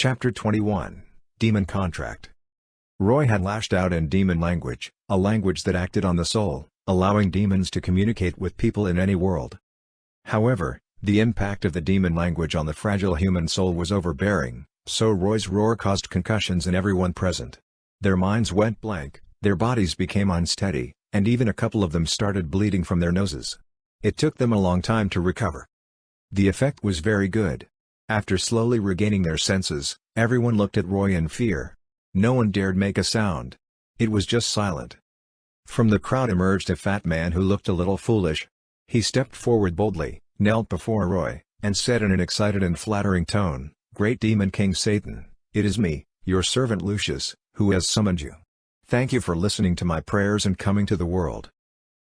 Chapter 21, Demon Contract. Roy had lashed out in demon language, a language that acted on the soul, allowing demons to communicate with people in any world. However, the impact of the demon language on the fragile human soul was overbearing, so Roy's roar caused concussions in everyone present. Their minds went blank, their bodies became unsteady, and even a couple of them started bleeding from their noses. It took them a long time to recover. The effect was very good. After slowly regaining their senses, everyone looked at Roy in fear. No one dared make a sound. It was just silent. From the crowd emerged a fat man who looked a little foolish. He stepped forward boldly, knelt before Roy, and said in an excited and flattering tone, "Great Demon King Satan, it is me, your servant Lucius, who has summoned you. Thank you for listening to my prayers and coming to the world."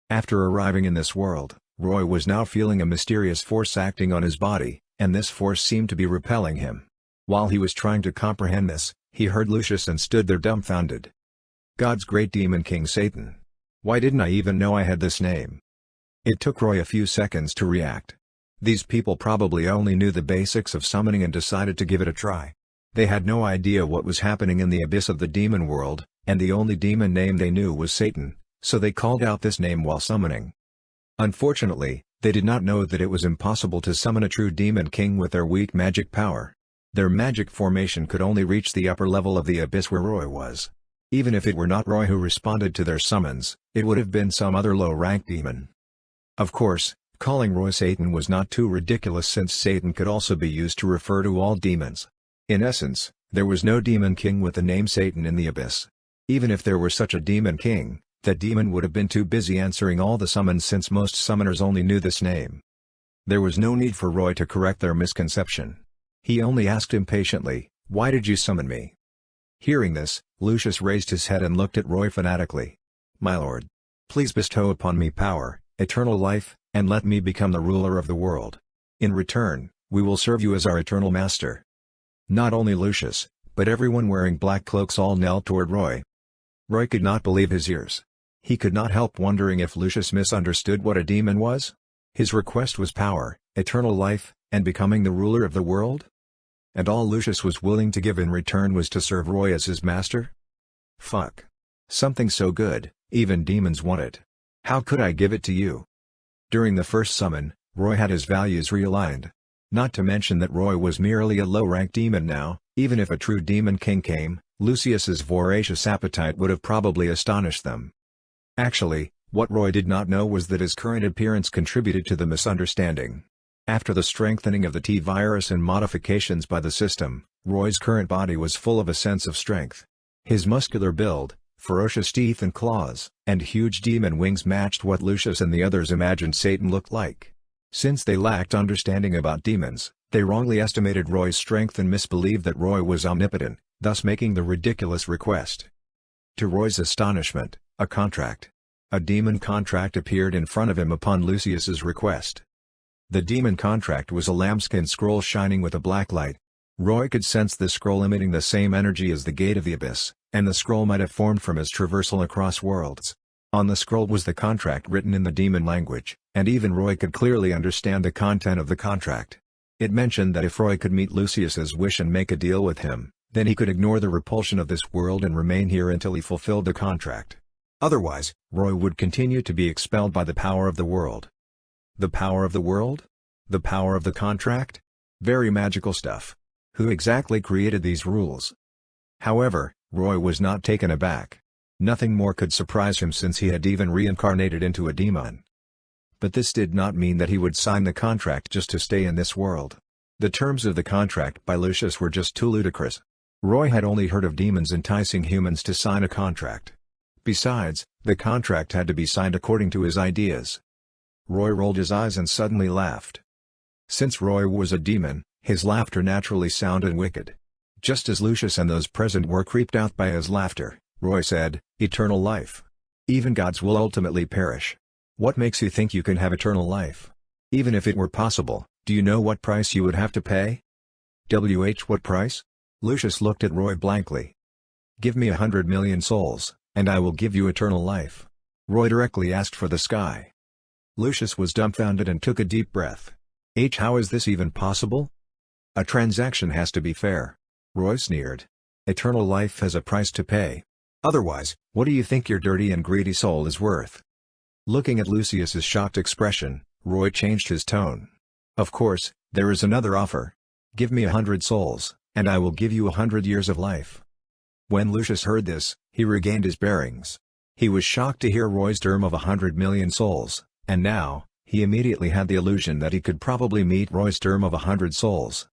After arriving in this world, Roy was now feeling a mysterious force acting on his body, and this force seemed to be repelling him. While he was trying to comprehend this, he heard Lucius and stood there dumbfounded. God's great demon King Satan. Why didn't I even know I had this name? It took Roy a few seconds to react. These people probably only knew the basics of summoning and decided to give it a try. They had no idea what was happening in the abyss of the demon world, and the only demon name they knew was Satan, so they called out this name while summoning. Unfortunately, they did not know that it was impossible to summon a true demon king with their weak magic power. Their magic formation could only reach the upper level of the abyss where Roy was. Even if it were not Roy who responded to their summons, it would have been some other low-ranked demon. Of course, calling Roy Satan was not too ridiculous since Satan could also be used to refer to all demons. In essence, there was no demon king with the name Satan in the abyss. Even if there were such a demon king, that demon would have been too busy answering all the summons since most summoners only knew this name. There was no need for Roy to correct their misconception. He only asked impatiently, "Why did you summon me?" Hearing this, Lucius raised his head and looked at Roy fanatically. "My lord, please bestow upon me power, eternal life, and let me become the ruler of the world. In return, we will serve you as our eternal master." Not only Lucius, but everyone wearing black cloaks all knelt toward Roy. Roy could not believe his ears. He could not help wondering if Lucius misunderstood what a demon was. His request was power, eternal life, and becoming the ruler of the world? And all Lucius was willing to give in return was to serve Roy as his master? Fuck. Something so good, even demons want it. How could I give it to you? During the first summon, Roy had his values realigned. Not to mention that Roy was merely a low-ranked demon now. Even if a true demon king came, Lucius's voracious appetite would have probably astonished them. Actually, what Roy did not know was that his current appearance contributed to the misunderstanding. After the strengthening of the T-virus and modifications by the system, Roy's current body was full of a sense of strength. His muscular build, ferocious teeth and claws, and huge demon wings matched what Lucius and the others imagined Satan looked like. Since they lacked understanding about demons, they wrongly estimated Roy's strength and misbelieved that Roy was omnipotent, thus making the ridiculous request. To Roy's astonishment, a demon contract appeared in front of him upon Lucius's request. The demon contract was a lambskin scroll shining with a black light. Roy could sense the scroll emitting the same energy as the gate of the abyss, and the scroll might have formed from his traversal across worlds. On the scroll was the contract written in the demon language, and even Roy could clearly understand the content of the contract. It mentioned that if Roy could meet Lucius's wish and make a deal with him, then he could ignore the repulsion of this world and remain here until he fulfilled the contract. Otherwise, Roy would continue to be expelled by the power of the world. The power of the world? The power of the contract? Very magical stuff. Who exactly created these rules? However, Roy was not taken aback. Nothing more could surprise him since he had even reincarnated into a demon. But this did not mean that he would sign the contract just to stay in this world. The terms of the contract by Lucius were just too ludicrous. Roy had only heard of demons enticing humans to sign a contract. Besides, the contract had to be signed according to his ideas. Roy rolled his eyes and suddenly laughed. Since Roy was a demon, his laughter naturally sounded wicked. Just as Lucius and those present were creeped out by his laughter, Roy said, "Eternal life. Even gods will ultimately perish. What makes you think you can have eternal life? Even if it were possible, do you know what price you would have to pay?" What price? Lucius looked at Roy blankly. "Give me 100 million souls, and I will give you eternal life." Roy directly asked for the sky. Lucius was dumbfounded and took a deep breath. How is this even possible? A transaction has to be fair. Roy sneered. Eternal life has a price to pay. Otherwise, what do you think your dirty and greedy soul is worth? Looking at Lucius's shocked expression, Roy changed his tone. Of course, there is another offer. Give me 100 souls, and I will give you 100 years of life. When Lucius heard this, he regained his bearings. He was shocked to hear Roy's term of 100 million souls, and now, he immediately had the illusion that he could probably meet Roy's term of 100 souls.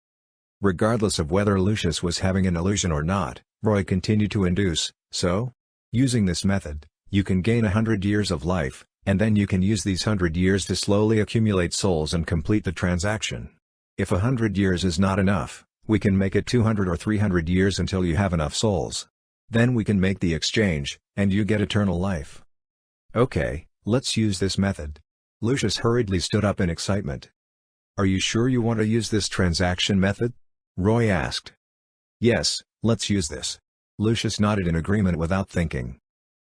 Regardless of whether Lucius was having an illusion or not, Roy continued to induce, so? Using this method, you can gain 100 years of life, and then you can use these 100 years to slowly accumulate souls and complete the transaction. If 100 years is not enough, we can make it 200 or 300 years until you have enough souls. Then we can make the exchange, and you get eternal life. Okay, let's use this method. Lucius hurriedly stood up in excitement. Are you sure you want to use this transaction method? Roy asked. Yes, let's use this. Lucius nodded in agreement without thinking.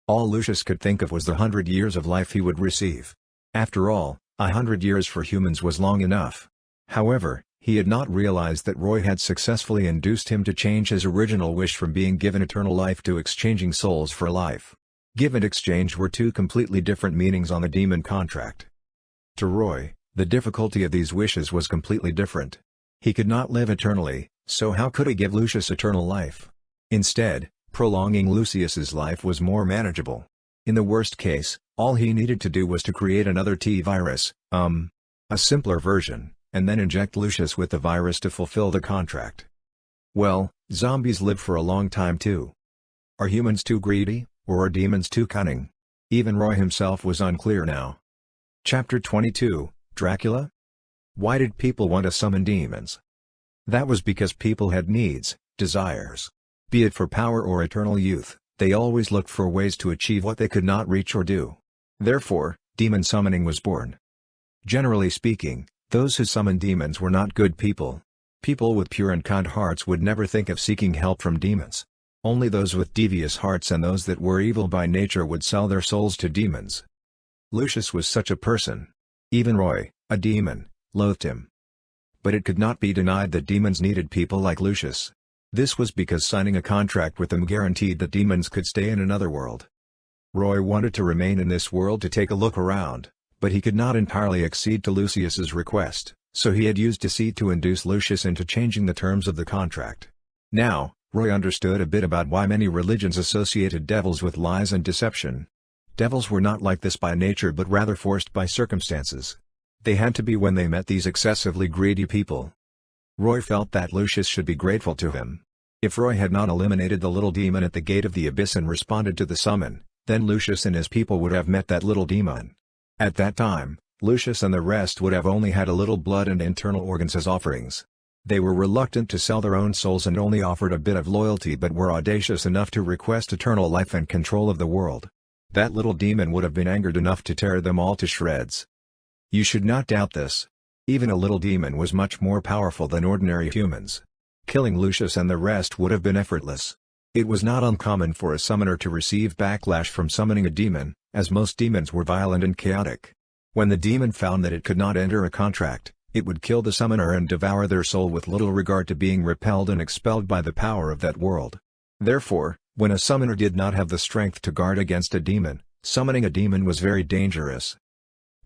All Lucius could think of was the 100 years of life he would receive. After all, 100 years for humans was long enough. However, he had not realized that Roy had successfully induced him to change his original wish from being given eternal life to exchanging souls for life. Give and exchange were two completely different meanings on the demon contract. To Roy, the difficulty of these wishes was completely different. He could not live eternally, so how could he give Lucius eternal life? Instead, prolonging Lucius's life was more manageable. In the worst case, all he needed to do was to create another T-virus, a simpler version, and then inject Lucius with the virus to fulfill the contract. Well, zombies live for a long time too. Are humans too greedy, or are demons too cunning? Even Roy himself was unclear now. Chapter 22, Dracula? Why did people want to summon demons? That was because people had needs, desires. Be it for power or eternal youth, they always looked for ways to achieve what they could not reach or do. Therefore, demon summoning was born. Generally speaking, those who summoned demons were not good people. People with pure and kind hearts would never think of seeking help from demons. Only those with devious hearts and those that were evil by nature would sell their souls to demons. Lucius was such a person. Even Roy, a demon, loathed him. But it could not be denied that demons needed people like Lucius. This was because signing a contract with them guaranteed that demons could stay in another world. Roy wanted to remain in this world to take a look around, but he could not entirely accede to Lucius's request, so he had used deceit to induce Lucius into changing the terms of the contract. Now, Roy understood a bit about why many religions associated devils with lies and deception. Devils were not like this by nature but rather forced by circumstances. They had to be when they met these excessively greedy people. Roy felt that Lucius should be grateful to him. If Roy had not eliminated the little demon at the gate of the abyss and responded to the summon, then Lucius and his people would have met that little demon. At that time, Lucius and the rest would have only had a little blood and internal organs as offerings. They were reluctant to sell their own souls and only offered a bit of loyalty but were audacious enough to request eternal life and control of the world. That little demon would have been angered enough to tear them all to shreds. You should not doubt this. Even a little demon was much more powerful than ordinary humans. Killing Lucius and the rest would have been effortless. It was not uncommon for a summoner to receive backlash from summoning a demon, as most demons were violent and chaotic. When the demon found that it could not enter a contract, it would kill the summoner and devour their soul with little regard to being repelled and expelled by the power of that world. Therefore, when a summoner did not have the strength to guard against a demon, summoning a demon was very dangerous.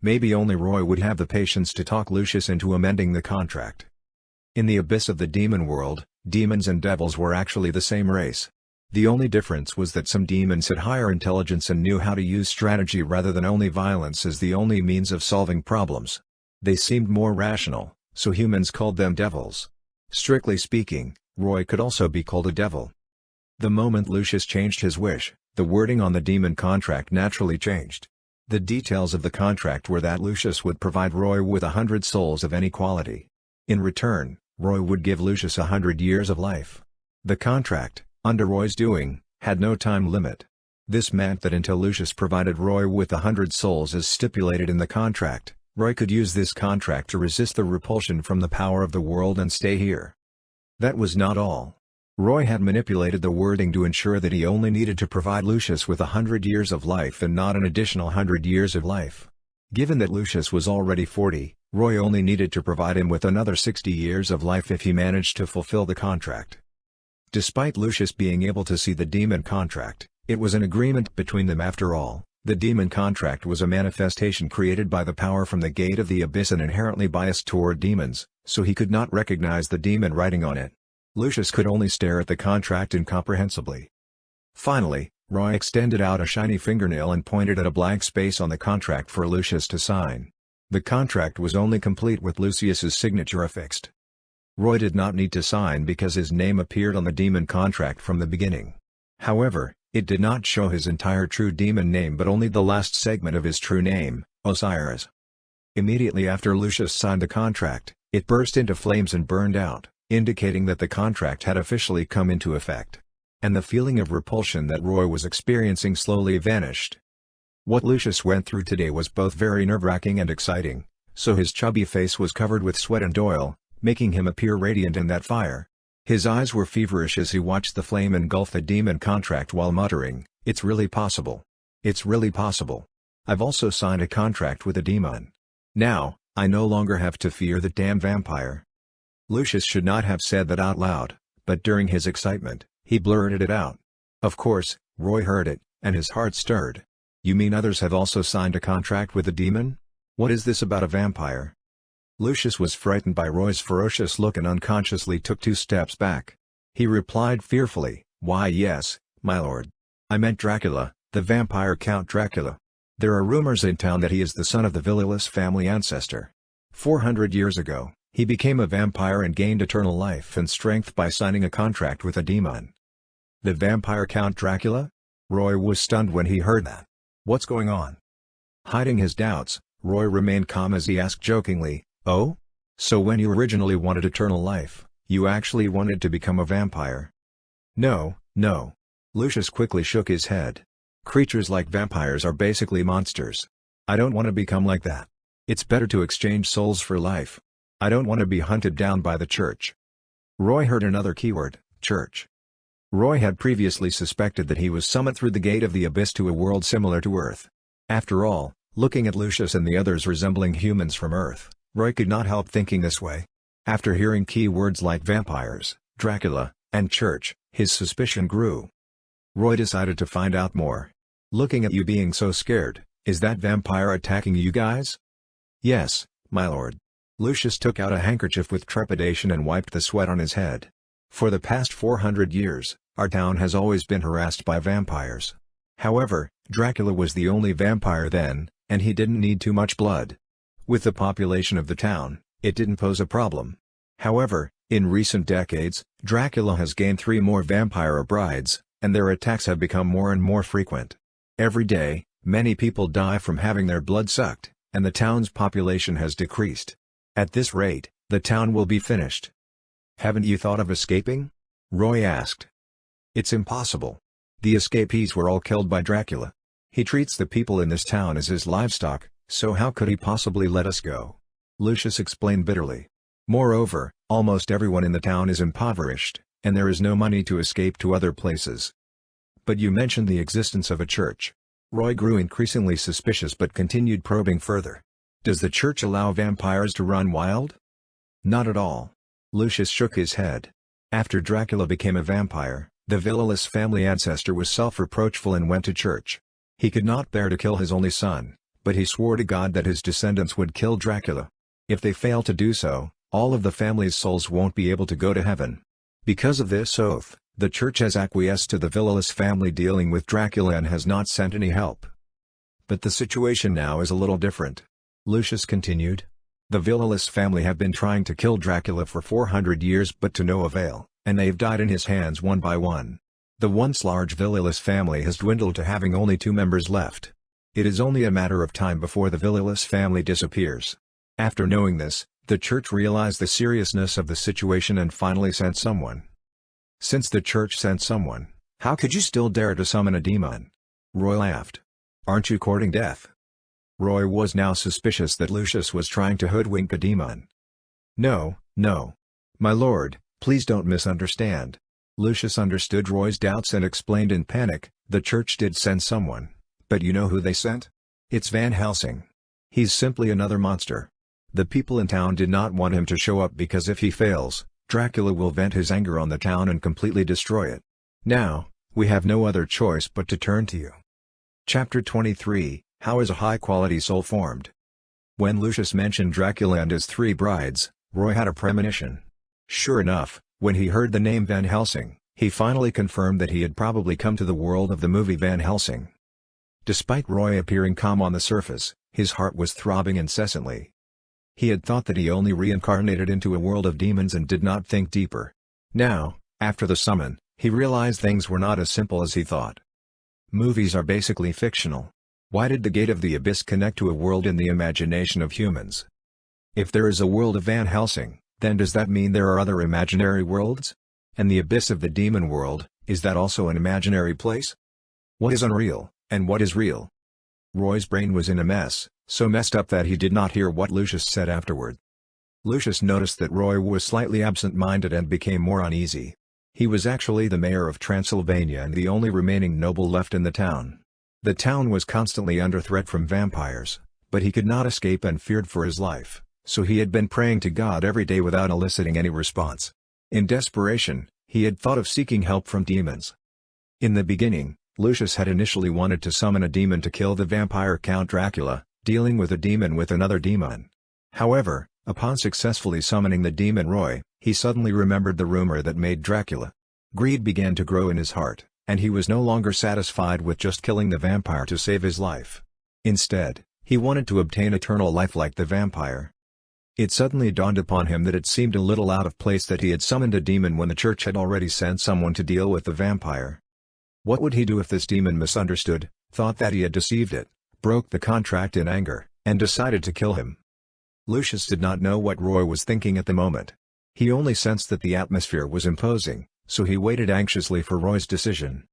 Maybe only Roy would have the patience to talk Lucius into amending the contract. In the abyss of the demon world, demons and devils were actually the same race. The only difference was that some demons had higher intelligence and knew how to use strategy rather than only violence as the only means of solving problems. They seemed more rational, so humans called them devils. Strictly speaking, Roy could also be called a devil. The moment Lucius changed his wish, the wording on the demon contract naturally changed. The details of the contract were that Lucius would provide Roy with 100 souls of any quality. In return, Roy would give Lucius 100 years of life. The contract, under Roy's doing, had no time limit. This meant that until Lucius provided Roy with 100 souls as stipulated in the contract, Roy could use this contract to resist the repulsion from the power of the world and stay here. That was not all. Roy had manipulated the wording to ensure that he only needed to provide Lucius with 100 years of life and not an additional 100 years of life. Given that Lucius was already 40, Roy only needed to provide him with another 60 years of life if he managed to fulfill the contract. Despite Lucius being able to see the demon contract, it was an agreement between them after all. The demon contract was a manifestation created by the power from the gate of the abyss and inherently biased toward demons, so he could not recognize the demon writing on it. Lucius could only stare at the contract incomprehensibly. Finally, Roy extended out a shiny fingernail and pointed at a blank space on the contract for Lucius to sign. The contract was only complete with Lucius's signature affixed. Roy did not need to sign because his name appeared on the demon contract from the beginning. However, it did not show his entire true demon name but only the last segment of his true name, Osiris. Immediately after Lucius signed the contract, it burst into flames and burned out, indicating that the contract had officially come into effect. And the feeling of repulsion that Roy was experiencing slowly vanished. What Lucius went through today was both very nerve-wracking and exciting, so his chubby face was covered with sweat and oil, making him appear radiant in that fire. His eyes were feverish as he watched the flame engulf the demon contract while muttering, "It's really possible. It's really possible. I've also signed a contract with a demon. Now, I no longer have to fear the damn vampire." Lucius should not have said that out loud, but during his excitement, he blurted it out. Of course, Roy heard it, and his heart stirred. "You mean others have also signed a contract with a demon? What is this about a vampire?" Lucius was frightened by Roy's ferocious look and unconsciously took 2 steps back. He replied fearfully, "Why yes, my lord. I meant Dracula, the vampire Count Dracula. There are rumors in town that he is the son of the Villelus family ancestor. 400 years ago, he became a vampire and gained eternal life and strength by signing a contract with a demon." The vampire Count Dracula? Roy was stunned when he heard that. "What's going on?" Hiding his doubts, Roy remained calm as he asked jokingly, "Oh? So when you originally wanted eternal life, you actually wanted to become a vampire?" "No, no." Lucius quickly shook his head. "Creatures like vampires are basically monsters. I don't want to become like that. It's better to exchange souls for life. I don't want to be hunted down by the church." Roy heard another keyword, church. Roy had previously suspected that he was summoned through the gate of the abyss to a world similar to Earth. After all, looking at Lucius and the others resembling humans from Earth, Roy could not help thinking this way. After hearing key words like vampires, Dracula, and church, his suspicion grew. Roy decided to find out more. "Looking at you being so scared, is that vampire attacking you guys?" "Yes, my lord." Lucius took out a handkerchief with trepidation and wiped the sweat on his head. "For the past 400 years, our town has always been harassed by vampires. However, Dracula was the only vampire then, and he didn't need too much blood. With the population of the town, it didn't pose a problem. However, in recent decades, Dracula has gained 3 more vampire brides, and their attacks have become more and more frequent. Every day, many people die from having their blood sucked, and the town's population has decreased. At this rate, the town will be finished." "Haven't you thought of escaping?" Roy asked. "It's impossible. The escapees were all killed by Dracula. He treats the people in this town as his livestock, so how could he possibly let us go?" Lucius explained bitterly. "Moreover, almost everyone in the town is impoverished, and there is no money to escape to other places." "But you mentioned the existence of a church." Roy grew increasingly suspicious but continued probing further. "Does the church allow vampires to run wild?" "Not at all." Lucius shook his head. "After Dracula became a vampire, the Villelus family ancestor was self-reproachful and went to church. He could not bear to kill his only son, but he swore to God that his descendants would kill Dracula. If they fail to do so, all of the family's souls won't be able to go to heaven. Because of this oath, the church has acquiesced to the Villelus family dealing with Dracula and has not sent any help. But the situation now is a little different," Lucius continued. "The Villelus family have been trying to kill Dracula for 400 years but to no avail, and they've died in his hands one by one. The once large Villelus family has dwindled to having only 2 members left. It is only a matter of time before the Villelus family disappears." After knowing this, the church realized the seriousness of the situation and finally sent someone. "Since the church sent someone, how could you still dare to summon a demon?" Roy laughed. "Aren't you courting death?" Roy was now suspicious that Lucius was trying to hoodwink a demon. "No, no. My lord, please don't misunderstand." Lucius understood Roy's doubts and explained in panic, "The church did send someone, but you know who they sent? It's Van Helsing. He's simply another monster. The people in town did not want him to show up because if he fails, Dracula will vent his anger on the town and completely destroy it. Now, we have no other choice but to turn to you. Chapter 23, How is a high-quality soul formed? When Lucius mentioned Dracula and his three brides, Roy had a premonition. Sure enough, when he heard the name Van Helsing, he finally confirmed that he had probably come to the world of the movie Van Helsing. Despite Roy appearing calm on the surface, his heart was throbbing incessantly. He had thought that he only reincarnated into a world of demons and did not think deeper. Now, after the summon, he realized things were not as simple as he thought. Movies are basically fictional. Why did the Gate of the Abyss connect to a world in the imagination of humans? If there is a world of Van Helsing, then does that mean there are other imaginary worlds? And the abyss of the demon world, is that also an imaginary place? What is unreal, and what is real? Roy's brain was in a mess, so messed up that he did not hear what Lucius said afterward. Lucius noticed that Roy was slightly absent-minded and became more uneasy. He was actually the mayor of Transylvania and the only remaining noble left in the town. The town was constantly under threat from vampires, but he could not escape and feared for his life, so he had been praying to God every day without eliciting any response. In desperation, he had thought of seeking help from demons. In the beginning, Lucius had initially wanted to summon a demon to kill the vampire Count Dracula, dealing with a demon with another demon. However, upon successfully summoning the demon Roy, he suddenly remembered the rumor that made Dracula. Greed began to grow in his heart, and he was no longer satisfied with just killing the vampire to save his life. Instead, he wanted to obtain eternal life like the vampire. It suddenly dawned upon him that it seemed a little out of place that he had summoned a demon when the church had already sent someone to deal with the vampire. What would he do if this demon misunderstood, thought that he had deceived it, broke the contract in anger, and decided to kill him? Lucius did not know what Roy was thinking at the moment. He only sensed that the atmosphere was imposing, so he waited anxiously for Roy's decision.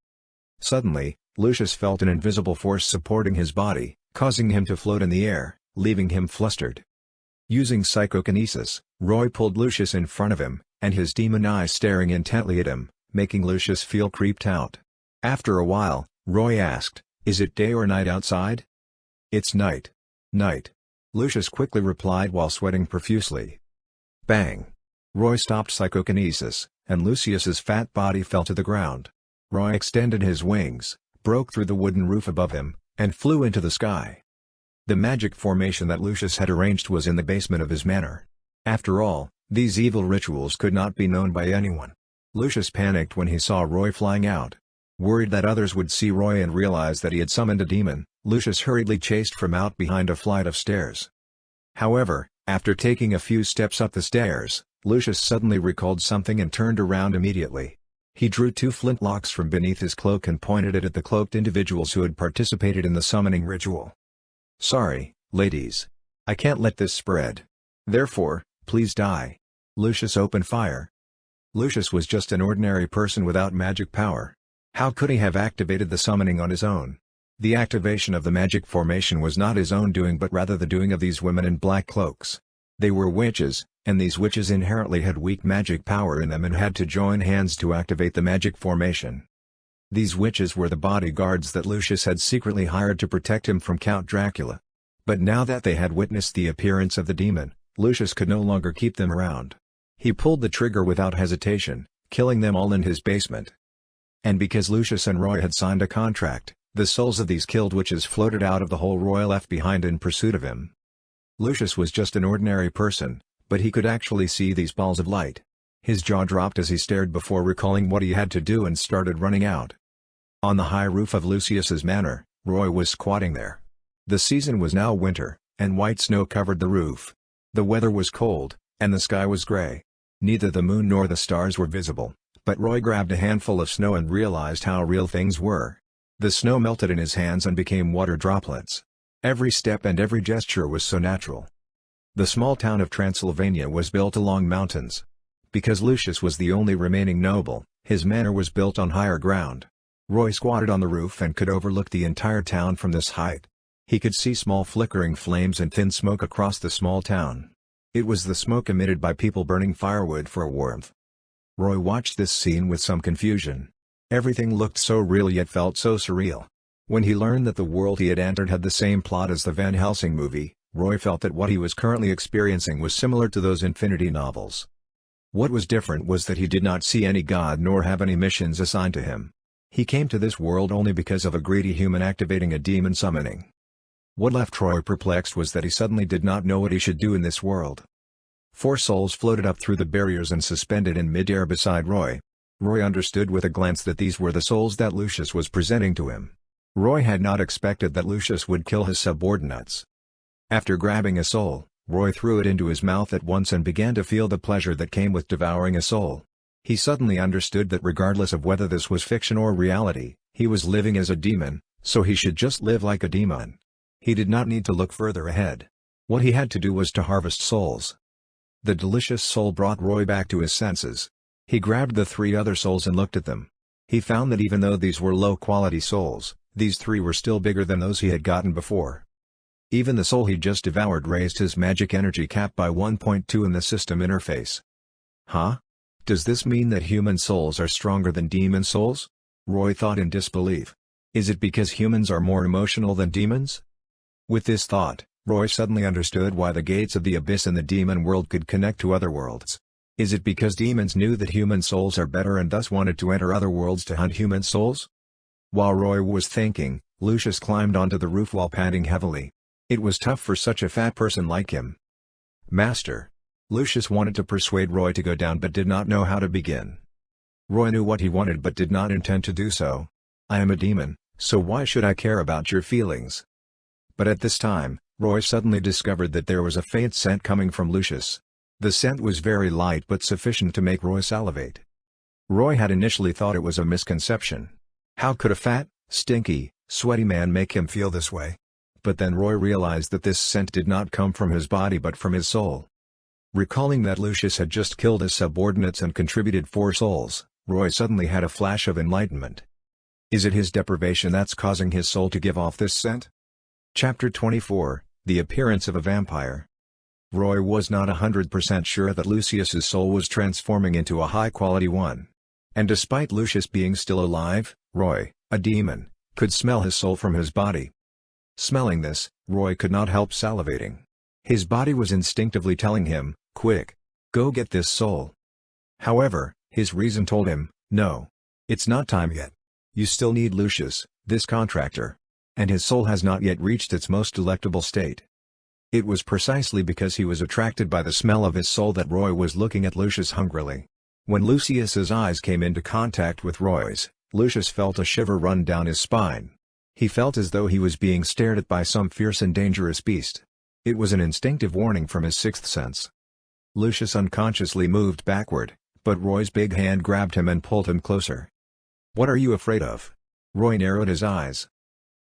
Suddenly, Lucius felt an invisible force supporting his body, causing him to float in the air, leaving him flustered. Using psychokinesis, Roy pulled Lucius in front of him, and his demon eyes staring intently at him, making Lucius feel creeped out. After a while, Roy asked, "Is it day or night outside?" "It's night." "Night." Lucius quickly replied while sweating profusely. Bang! Roy stopped psychokinesis, and Lucius's fat body fell to the ground. Roy extended his wings, broke through the wooden roof above him, and flew into the sky. The magic formation that Lucius had arranged was in the basement of his manor. After all, these evil rituals could not be known by anyone. Lucius panicked when he saw Roy flying out. Worried that others would see Roy and realize that he had summoned a demon, Lucius hurriedly chased from out behind a flight of stairs. However, after taking a few steps up the stairs, Lucius suddenly recalled something and turned around immediately. He drew two flintlocks from beneath his cloak and pointed it at the cloaked individuals who had participated in the summoning ritual. "Sorry, ladies. I can't let this spread. Therefore, please die." Lucius opened fire. Lucius was just an ordinary person without magic power. How could he have activated the summoning on his own? The activation of the magic formation was not his own doing but rather the doing of these women in black cloaks. They were witches, and these witches inherently had weak magic power in them and had to join hands to activate the magic formation. These witches were the bodyguards that Lucius had secretly hired to protect him from Count Dracula. But now that they had witnessed the appearance of the demon, Lucius could no longer keep them around. He pulled the trigger without hesitation, killing them all in his basement. And because Lucius and Roy had signed a contract, the souls of these killed witches floated out of the hole Roy left behind in pursuit of him. Lucius was just an ordinary person, but he could actually see these balls of light. His jaw dropped as he stared before recalling what he had to do and started running out. On the high roof of Lucius's manor, Roy was squatting there. The season was now winter, and white snow covered the roof. The weather was cold, and the sky was gray. Neither the moon nor the stars were visible, but Roy grabbed a handful of snow and realized how real things were. The snow melted in his hands and became water droplets. Every step and every gesture was so natural. The small town of Transylvania was built along mountains. Because Lucius was the only remaining noble, his manor was built on higher ground. Roy squatted on the roof and could overlook the entire town from this height. He could see small flickering flames and thin smoke across the small town. It was the smoke emitted by people burning firewood for warmth. Roy watched this scene with some confusion. Everything looked so real yet felt so surreal. When he learned that the world he had entered had the same plot as the Van Helsing movie, Roy felt that what he was currently experiencing was similar to those Infinity novels. What was different was that he did not see any god nor have any missions assigned to him. He came to this world only because of a greedy human activating a demon summoning. What left Roy perplexed was that he suddenly did not know what he should do in this world. 4 souls floated up through the barriers and suspended in mid-air beside Roy. Roy understood with a glance that these were the souls that Lucius was presenting to him. Roy had not expected that Lucius would kill his subordinates. After grabbing a soul, Roy threw it into his mouth at once and began to feel the pleasure that came with devouring a soul. He suddenly understood that regardless of whether this was fiction or reality, he was living as a demon, so he should just live like a demon. He did not need to look further ahead. What he had to do was to harvest souls. The delicious soul brought Roy back to his senses. He grabbed the 3 other souls and looked at them. He found that even though these were low-quality souls, these 3 were still bigger than those he had gotten before. Even the soul he just devoured raised his magic energy cap by 1.2 in the system interface. Huh? Does this mean that human souls are stronger than demon souls? Roy thought in disbelief. Is it because humans are more emotional than demons? With this thought, Roy suddenly understood why the gates of the abyss in the demon world could connect to other worlds. Is it because demons knew that human souls are better and thus wanted to enter other worlds to hunt human souls? While Roy was thinking, Lucius climbed onto the roof while panting heavily. It was tough for such a fat person like him. Master. Lucius wanted to persuade Roy to go down but did not know how to begin. Roy knew what he wanted but did not intend to do so. I am a demon, so why should I care about your feelings? But at this time, Roy suddenly discovered that there was a faint scent coming from Lucius. The scent was very light but sufficient to make Roy salivate. Roy had initially thought it was a misconception. How could a fat, stinky, sweaty man make him feel this way? But then Roy realized that this scent did not come from his body but from his soul. Recalling that Lucius had just killed his subordinates and contributed 4 souls, Roy suddenly had a flash of enlightenment. Is it his deprivation that's causing his soul to give off this scent? Chapter 24, The Appearance of a Vampire. Roy was not 100% sure that Lucius's soul was transforming into a high-quality one. And despite Lucius being still alive, Roy, a demon, could smell his soul from his body. Smelling this, Roy could not help salivating. His body was instinctively telling him, quick, go get this soul. However, his reason told him, no. It's not time yet. You still need Lucius, this contractor. And his soul has not yet reached its most delectable state. It was precisely because he was attracted by the smell of his soul that Roy was looking at Lucius hungrily. When Lucius's eyes came into contact with Roy's, Lucius felt a shiver run down his spine. He felt as though he was being stared at by some fierce and dangerous beast. It was an instinctive warning from his 6th sense. Lucius unconsciously moved backward, but Roy's big hand grabbed him and pulled him closer. What are you afraid of? Roy narrowed his eyes.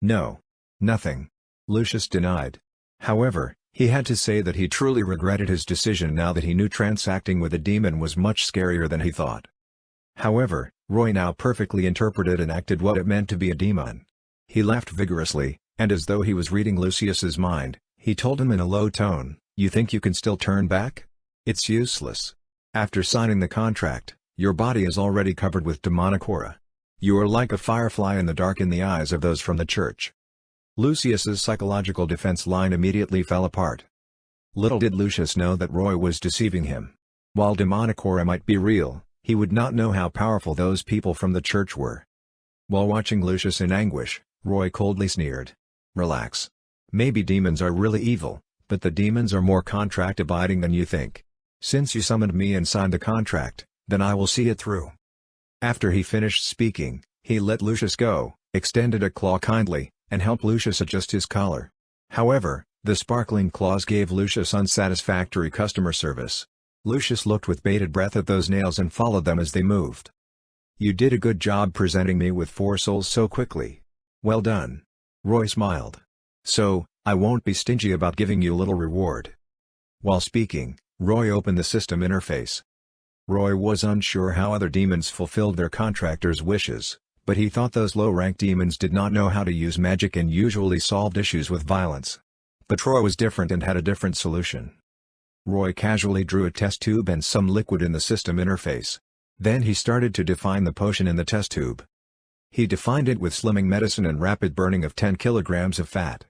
No. Nothing. Lucius denied. However, he had to say that he truly regretted his decision now that he knew transacting with a demon was much scarier than he thought. However, Roy now perfectly interpreted and acted what it meant to be a demon. He laughed vigorously, and as though he was reading Lucius's mind, he told him in a low tone, you think you can still turn back? It's useless. After signing the contract, your body is already covered with demonic aura. You are like a firefly in the dark in the eyes of those from the church. Lucius's psychological defense line immediately fell apart. Little did Lucius know that Roy was deceiving him. While demonic aura might be real, he would not know how powerful those people from the church were. While watching Lucius in anguish, Roy coldly sneered. Relax. Maybe demons are really evil, but the demons are more contract-abiding than you think. Since you summoned me and signed the contract, then I will see it through. After he finished speaking, he let Lucius go, extended a claw kindly, and helped Lucius adjust his collar. However, the sparkling claws gave Lucius unsatisfactory customer service. Lucius looked with bated breath at those nails and followed them as they moved. You did a good job presenting me with 4 souls so quickly. Well done. Roy smiled. So, I won't be stingy about giving you a little reward. While speaking, Roy opened the system interface. Roy was unsure how other demons fulfilled their contractors' wishes, but he thought those low-ranked demons did not know how to use magic and usually solved issues with violence. But Roy was different and had a different solution. Roy casually drew a test tube and some liquid in the system interface. Then he started to define the potion in the test tube. He defined it with slimming medicine and rapid burning of 10 kilograms of fat.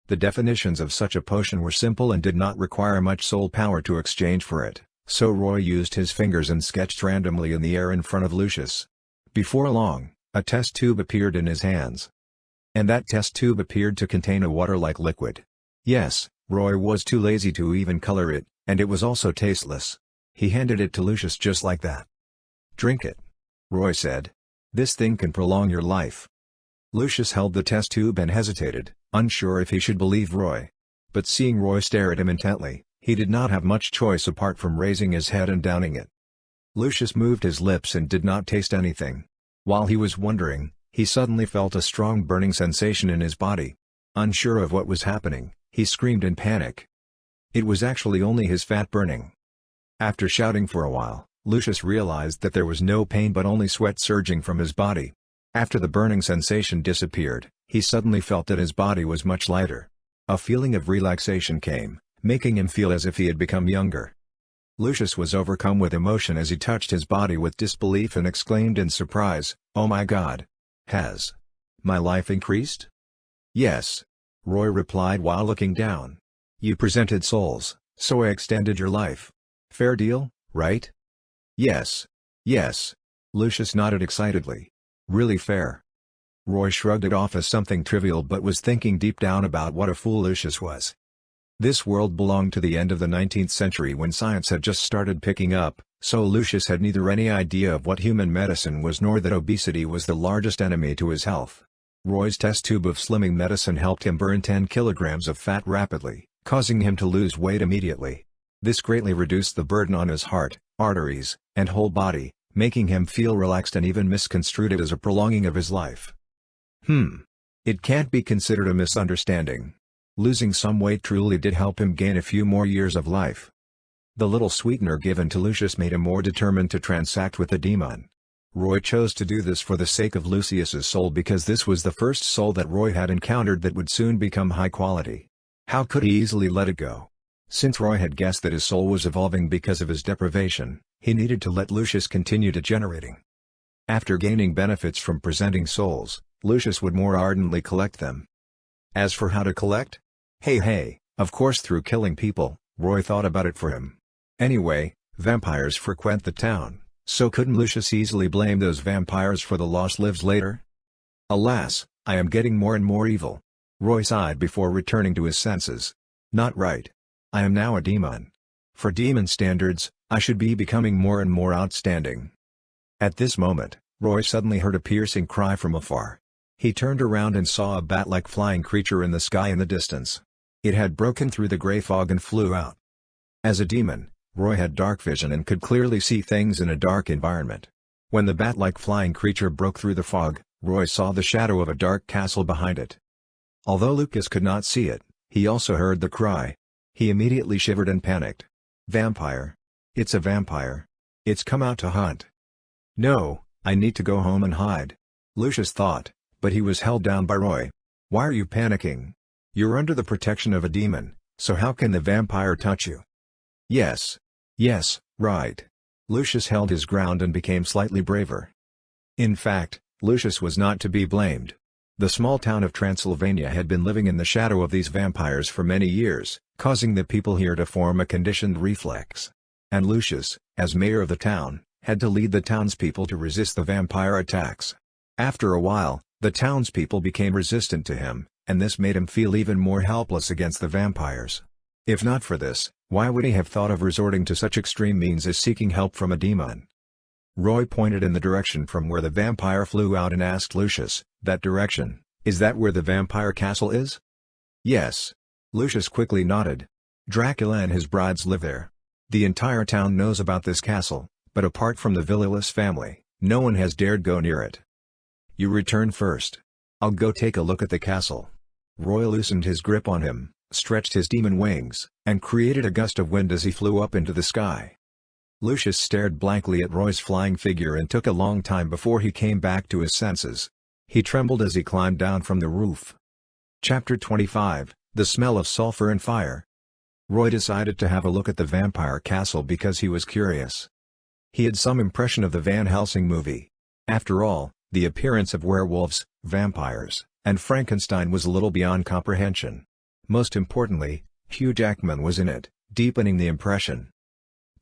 The definitions of such a potion were simple and did not require much soul power to exchange for it, So Roy used his fingers and sketched randomly in the air in front of Lucius. Before long, a test tube appeared in his hands. And that test tube appeared to contain a water-like liquid. Yes, Roy was too lazy to even color it, and it was also tasteless. He handed it to Lucius just like that. "Drink it," Roy said. "This thing can prolong your life." Lucius held the test tube and hesitated, unsure if he should believe Roy. But seeing Roy stare at him intently, he did not have much choice apart from raising his head and downing it. Lucius moved his lips and did not taste anything. While he was wondering, he suddenly felt a strong burning sensation in his body. Unsure of what was happening, he screamed in panic. It was actually only his fat burning. After shouting for a while, Lucius realized that there was no pain but only sweat surging from his body. After the burning sensation disappeared, he suddenly felt that his body was much lighter. A feeling of relaxation came, making him feel as if he had become younger. Lucius was overcome with emotion as he touched his body with disbelief and exclaimed in surprise, "Oh my God! Has my life increased?" "Yes," Roy replied while looking down. "You presented souls, so I extended your life. Fair deal, right?" "Yes. Yes." Lucius nodded excitedly. "Really fair." Roy shrugged it off as something trivial but was thinking deep down about what a fool Lucius was. This world belonged to the end of the 19th century when science had just started picking up, so Lucius had neither any idea of what human medicine was nor that obesity was the largest enemy to his health. Roy's test tube of slimming medicine helped him burn 10 kilograms of fat rapidly, causing him to lose weight immediately. This greatly reduced the burden on his heart, arteries, and whole body, making him feel relaxed and even misconstrued it as a prolonging of his life. It can't be considered a misunderstanding. Losing some weight truly did help him gain a few more years of life. The little sweetener given to Lucius made him more determined to transact with the demon. Roy chose to do this for the sake of Lucius's soul because this was the first soul that Roy had encountered that would soon become high quality. How could he easily let it go? Since Roy had guessed that his soul was evolving because of his deprivation, he needed to let Lucius continue degenerating. After gaining benefits from presenting souls, Lucius would more ardently collect them. As for how to collect? Hey, of course through killing people. Roy thought about it for him. Anyway, vampires frequent the town, so couldn't Lucius easily blame those vampires for the lost lives later? Alas, I am getting more and more evil. Roy sighed before returning to his senses. Not right. I am now a demon. For demon standards, I should be becoming more and more outstanding. At this moment, Roy suddenly heard a piercing cry from afar. He turned around and saw a bat-like flying creature in the sky in the distance. It had broken through the gray fog and flew out. As a demon, Roy had dark vision and could clearly see things in a dark environment. When the bat-like flying creature broke through the fog, Roy saw the shadow of a dark castle behind it. Although Lucas could not see it, he also heard the cry. He immediately shivered and panicked. Vampire. It's a vampire. It's come out to hunt. No, I need to go home and hide. Lucius thought, but he was held down by Roy. Why are you panicking? You're under the protection of a demon, so how can the vampire touch you? Yes, right. Lucius held his ground and became slightly braver. In fact, Lucius was not to be blamed. The small town of Transylvania had been living in the shadow of these vampires for many years, causing the people here to form a conditioned reflex. And Lucius, as mayor of the town, had to lead the townspeople to resist the vampire attacks. After a while, the townspeople became resistant to him, and this made him feel even more helpless against the vampires. If not for this, why would he have thought of resorting to such extreme means as seeking help from a demon? Roy pointed in the direction from where the vampire flew out and asked Lucius, "That direction, is that where the vampire castle is?" Yes. Lucius quickly nodded. Dracula and his brides live there. The entire town knows about this castle, but apart from the Villeless family, no one has dared go near it. You return first. I'll go take a look at the castle. Roy loosened his grip on him, stretched his demon wings, and created a gust of wind as he flew up into the sky. Lucius stared blankly at Roy's flying figure and took a long time before he came back to his senses. He trembled as he climbed down from the roof. Chapter 25, The Smell of Sulfur and Fire. Roy decided to have a look at the vampire castle because he was curious. He had some impression of the Van Helsing movie. After all, the appearance of werewolves, vampires, and Frankenstein was a little beyond comprehension. Most importantly, Hugh Jackman was in it, deepening the impression.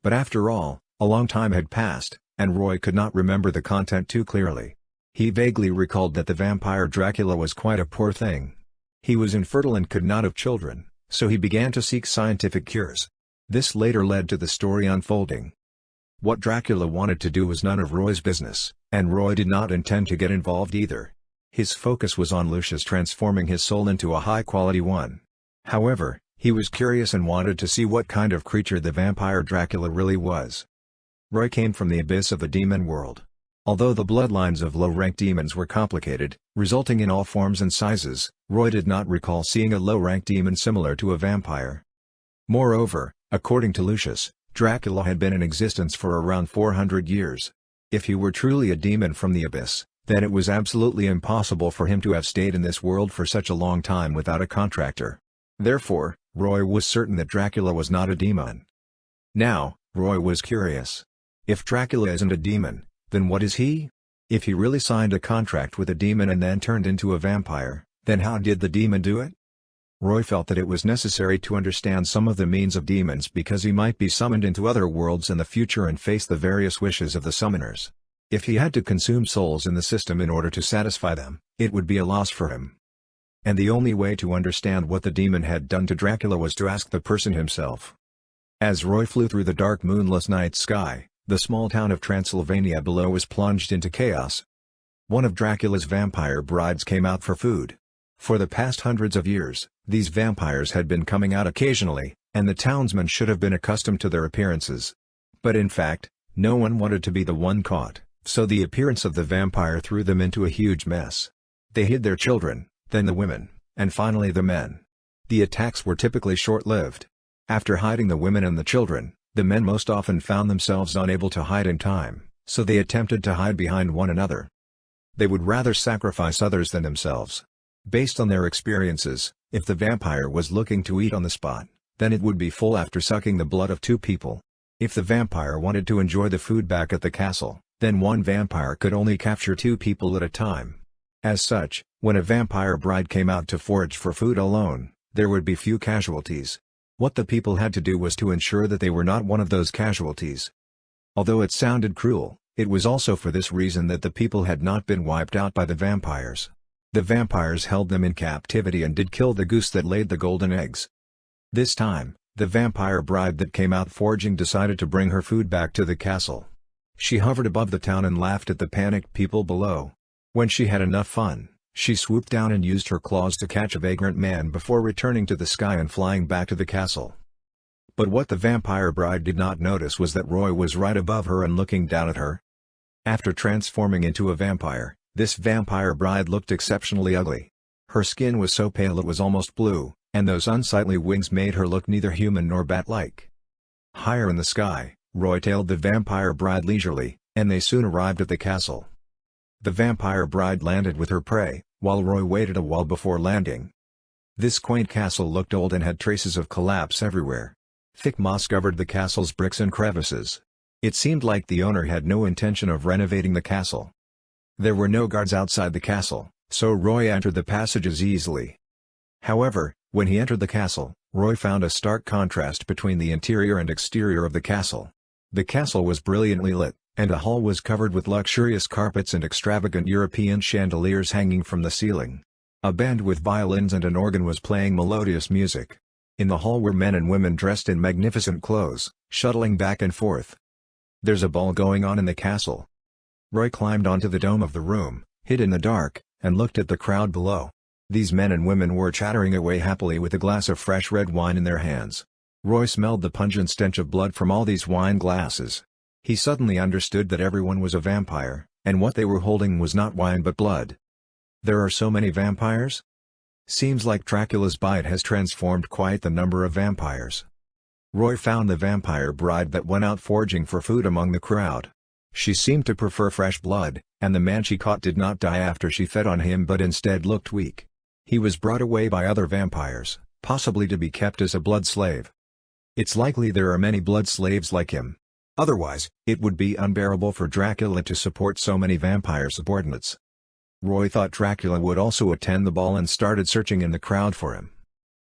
But after all, a long time had passed, and Roy could not remember the content too clearly. He vaguely recalled that the vampire Dracula was quite a poor thing. He was infertile and could not have children, so he began to seek scientific cures. This later led to the story unfolding. What Dracula wanted to do was none of Roy's business, and Roy did not intend to get involved either. His focus was on Lucius transforming his soul into a high-quality one. However, he was curious and wanted to see what kind of creature the vampire Dracula really was. Roy came from the abyss of the demon world. Although the bloodlines of low-ranked demons were complicated, resulting in all forms and sizes, Roy did not recall seeing a low-ranked demon similar to a vampire. Moreover, according to Lucius, Dracula had been in existence for around 400 years. If he were truly a demon from the abyss, then it was absolutely impossible for him to have stayed in this world for such a long time without a contractor. Therefore, Roy was certain that Dracula was not a demon. Now, Roy was curious. If Dracula isn't a demon, then what is he? If he really signed a contract with a demon and then turned into a vampire, then how did the demon do it? Roy felt that it was necessary to understand some of the means of demons because he might be summoned into other worlds in the future and face the various wishes of the summoners. If he had to consume souls in the system in order to satisfy them, it would be a loss for him. And the only way to understand what the demon had done to Dracula was to ask the person himself. As Roy flew through the dark moonless night sky, the small town of Transylvania below was plunged into chaos. One of Dracula's vampire brides came out for food. For the past hundreds of years, these vampires had been coming out occasionally, and the townsmen should have been accustomed to their appearances. But in fact, no one wanted to be the one caught, so the appearance of the vampire threw them into a huge mess. They hid their children, then the women, and finally the men. The attacks were typically short-lived. After hiding the women and the children, the men most often found themselves unable to hide in time, so they attempted to hide behind one another. They would rather sacrifice others than themselves. Based on their experiences, if the vampire was looking to eat on the spot, then it would be full after sucking the blood of two people. If the vampire wanted to enjoy the food back at the castle, then one vampire could only capture two people at a time. As such, when a vampire bride came out to forage for food alone, there would be few casualties. What the people had to do was to ensure that they were not one of those casualties. Although it sounded cruel, it was also for this reason that the people had not been wiped out by the vampires. The vampires held them in captivity and did kill the goose that laid the golden eggs. This time, the vampire bride that came out foraging decided to bring her food back to the castle. She hovered above the town and laughed at the panicked people below. When she had enough fun, she swooped down and used her claws to catch a vagrant man before returning to the sky and flying back to the castle. But what the vampire bride did not notice was that Roy was right above her and looking down at her. After transforming into a vampire, this vampire bride looked exceptionally ugly. Her skin was so pale it was almost blue, and those unsightly wings made her look neither human nor bat-like. Higher in the sky, Roy tailed the vampire bride leisurely, and they soon arrived at the castle. The vampire bride landed with her prey, while Roy waited a while before landing. This quaint castle looked old and had traces of collapse everywhere. Thick moss covered the castle's bricks and crevices. It seemed like the owner had no intention of renovating the castle. There were no guards outside the castle, so Roy entered the passages easily. However, when he entered the castle, Roy found a stark contrast between the interior and exterior of the castle. The castle was brilliantly lit, and the hall was covered with luxurious carpets and extravagant European chandeliers hanging from the ceiling. A band with violins and an organ was playing melodious music. In the hall were men and women dressed in magnificent clothes, shuttling back and forth. "There's a ball going on in the castle." Roy climbed onto the dome of the room, hid in the dark, and looked at the crowd below. These men and women were chattering away happily with a glass of fresh red wine in their hands. Roy smelled the pungent stench of blood from all these wine glasses. He suddenly understood that everyone was a vampire, and what they were holding was not wine but blood. There are so many vampires? Seems like Dracula's bite has transformed quite the number of vampires. Roy found the vampire bride that went out foraging for food among the crowd. She seemed to prefer fresh blood, and the man she caught did not die after she fed on him but instead looked weak. He was brought away by other vampires, possibly to be kept as a blood slave. It's likely there are many blood slaves like him. Otherwise, it would be unbearable for Dracula to support so many vampire subordinates. Roy thought Dracula would also attend the ball and started searching in the crowd for him.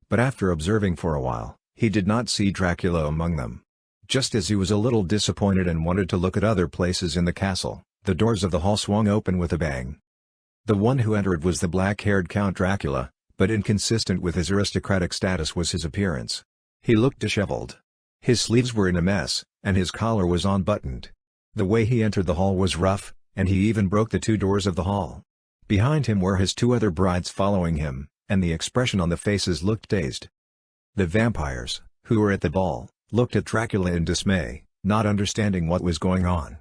But after observing for a while, he did not see Dracula among them. Just as he was a little disappointed and wanted to look at other places in the castle, the doors of the hall swung open with a bang. The one who entered was the black-haired Count Dracula, but inconsistent with his aristocratic status was his appearance. He looked disheveled. His sleeves were in a mess, and his collar was unbuttoned. The way he entered the hall was rough, and he even broke the two doors of the hall. Behind him were his two other brides following him, and the expression on the faces looked dazed. The vampires, who were at the ball, looked at Dracula in dismay, not understanding what was going on.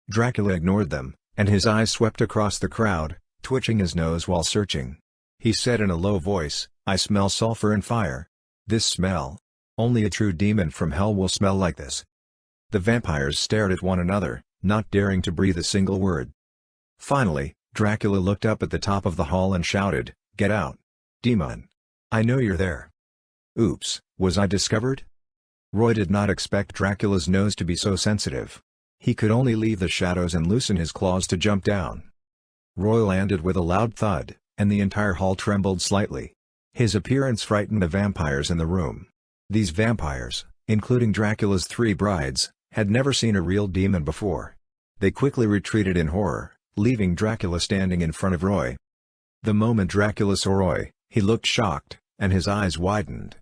Dracula ignored them, and his eyes swept across the crowd, twitching his nose while searching. He said in a low voice, "I smell sulfur and fire. This smell. Only a true demon from hell will smell like this." The vampires stared at one another, not daring to breathe a single word. Finally, Dracula looked up at the top of the hall and shouted, "Get out! Demon! I know you're there." Oops, was I discovered? Roy did not expect Dracula's nose to be so sensitive. He could only leave the shadows and loosen his claws to jump down. Roy landed with a loud thud, and the entire hall trembled slightly. His appearance frightened the vampires in the room. These vampires, including Dracula's three brides, had never seen a real demon before. They quickly retreated in horror, leaving Dracula standing in front of Roy. The moment Dracula saw Roy, he looked shocked, and his eyes widened.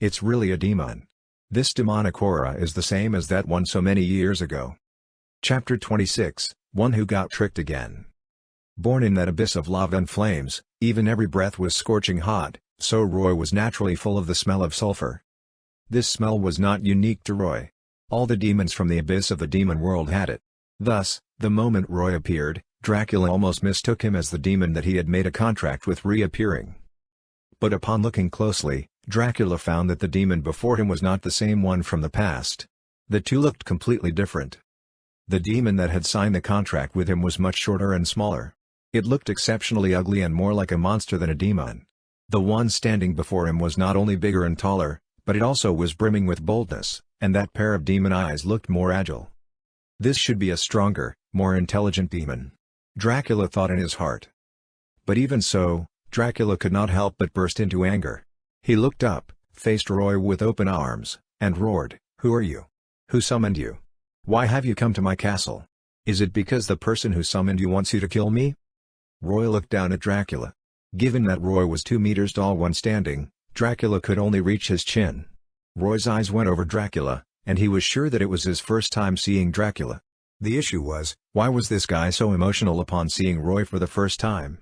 "It's really a demon. This demonic aura is the same as that one so many years ago." Chapter 26, One Who Got Tricked Again. Born in that abyss of lava and flames, even every breath was scorching hot, so Roy was naturally full of the smell of sulfur. This smell was not unique to Roy. All the demons from the abyss of the demon world had it. Thus, the moment Roy appeared, Dracula almost mistook him as the demon that he had made a contract with reappearing. But upon looking closely, Dracula found that the demon before him was not the same one from the past. The two looked completely different. The demon that had signed the contract with him was much shorter and smaller. It looked exceptionally ugly and more like a monster than a demon. The one standing before him was not only bigger and taller, but it also was brimming with boldness, and that pair of demon eyes looked more agile. This should be a stronger, more intelligent demon, Dracula thought in his heart. But even so, Dracula could not help but burst into anger. He looked up, faced Roy with open arms, and roared, "Who are you? Who summoned you? Why have you come to my castle? Is it because the person who summoned you wants you to kill me?" Roy looked down at Dracula. Given that Roy was 2 meters tall when standing, Dracula could only reach his chin. Roy's eyes went over Dracula, and he was sure that it was his first time seeing Dracula. The issue was, why was this guy so emotional upon seeing Roy for the first time?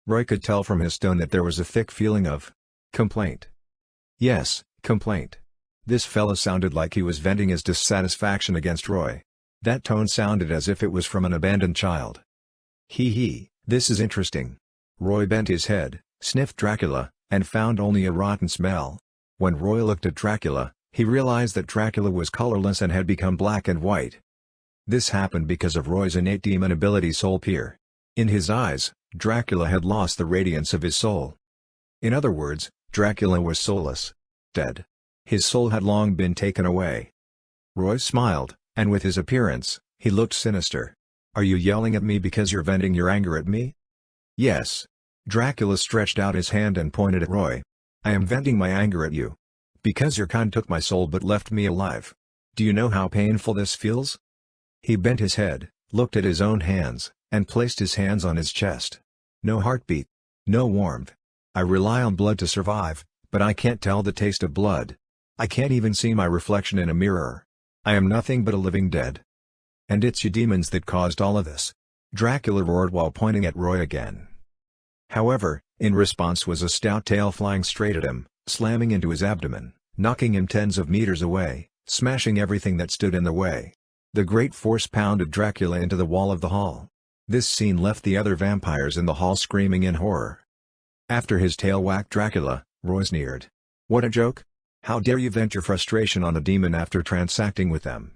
Roy could tell from his tone that there was a thick feeling of complaint. Yes, complaint. This fella sounded like he was venting his dissatisfaction against Roy. That tone sounded as if it was from an abandoned child. Hee, this is interesting. Roy bent his head, sniffed Dracula, and found only a rotten smell. When Roy looked at Dracula, he realized that Dracula was colorless and had become black and white. This happened because of Roy's innate demon ability Soul Peer. In his eyes, Dracula had lost the radiance of his soul. In other words, Dracula was soulless. Dead. His soul had long been taken away. Roy smiled, and with his appearance, he looked sinister. "Are you yelling at me because you're venting your anger at me?" "Yes." Dracula stretched out his hand and pointed at Roy. "I am venting my anger at you. Because your kind took my soul but left me alive. Do you know how painful this feels?" He bent his head, looked at his own hands, and placed his hands on his chest. "No heartbeat. No warmth. I rely on blood to survive, but I can't tell the taste of blood. I can't even see my reflection in a mirror. I am nothing but a living dead. And it's you demons that caused all of this," Dracula roared while pointing at Roy again. However, in response was a stout tail flying straight at him, slamming into his abdomen, knocking him tens of meters away, smashing everything that stood in the way. The great force pounded Dracula into the wall of the hall. This scene left the other vampires in the hall screaming in horror. After his tail whacked Dracula, Roy sneered. "What a joke! How dare you vent your frustration on a demon after transacting with them?"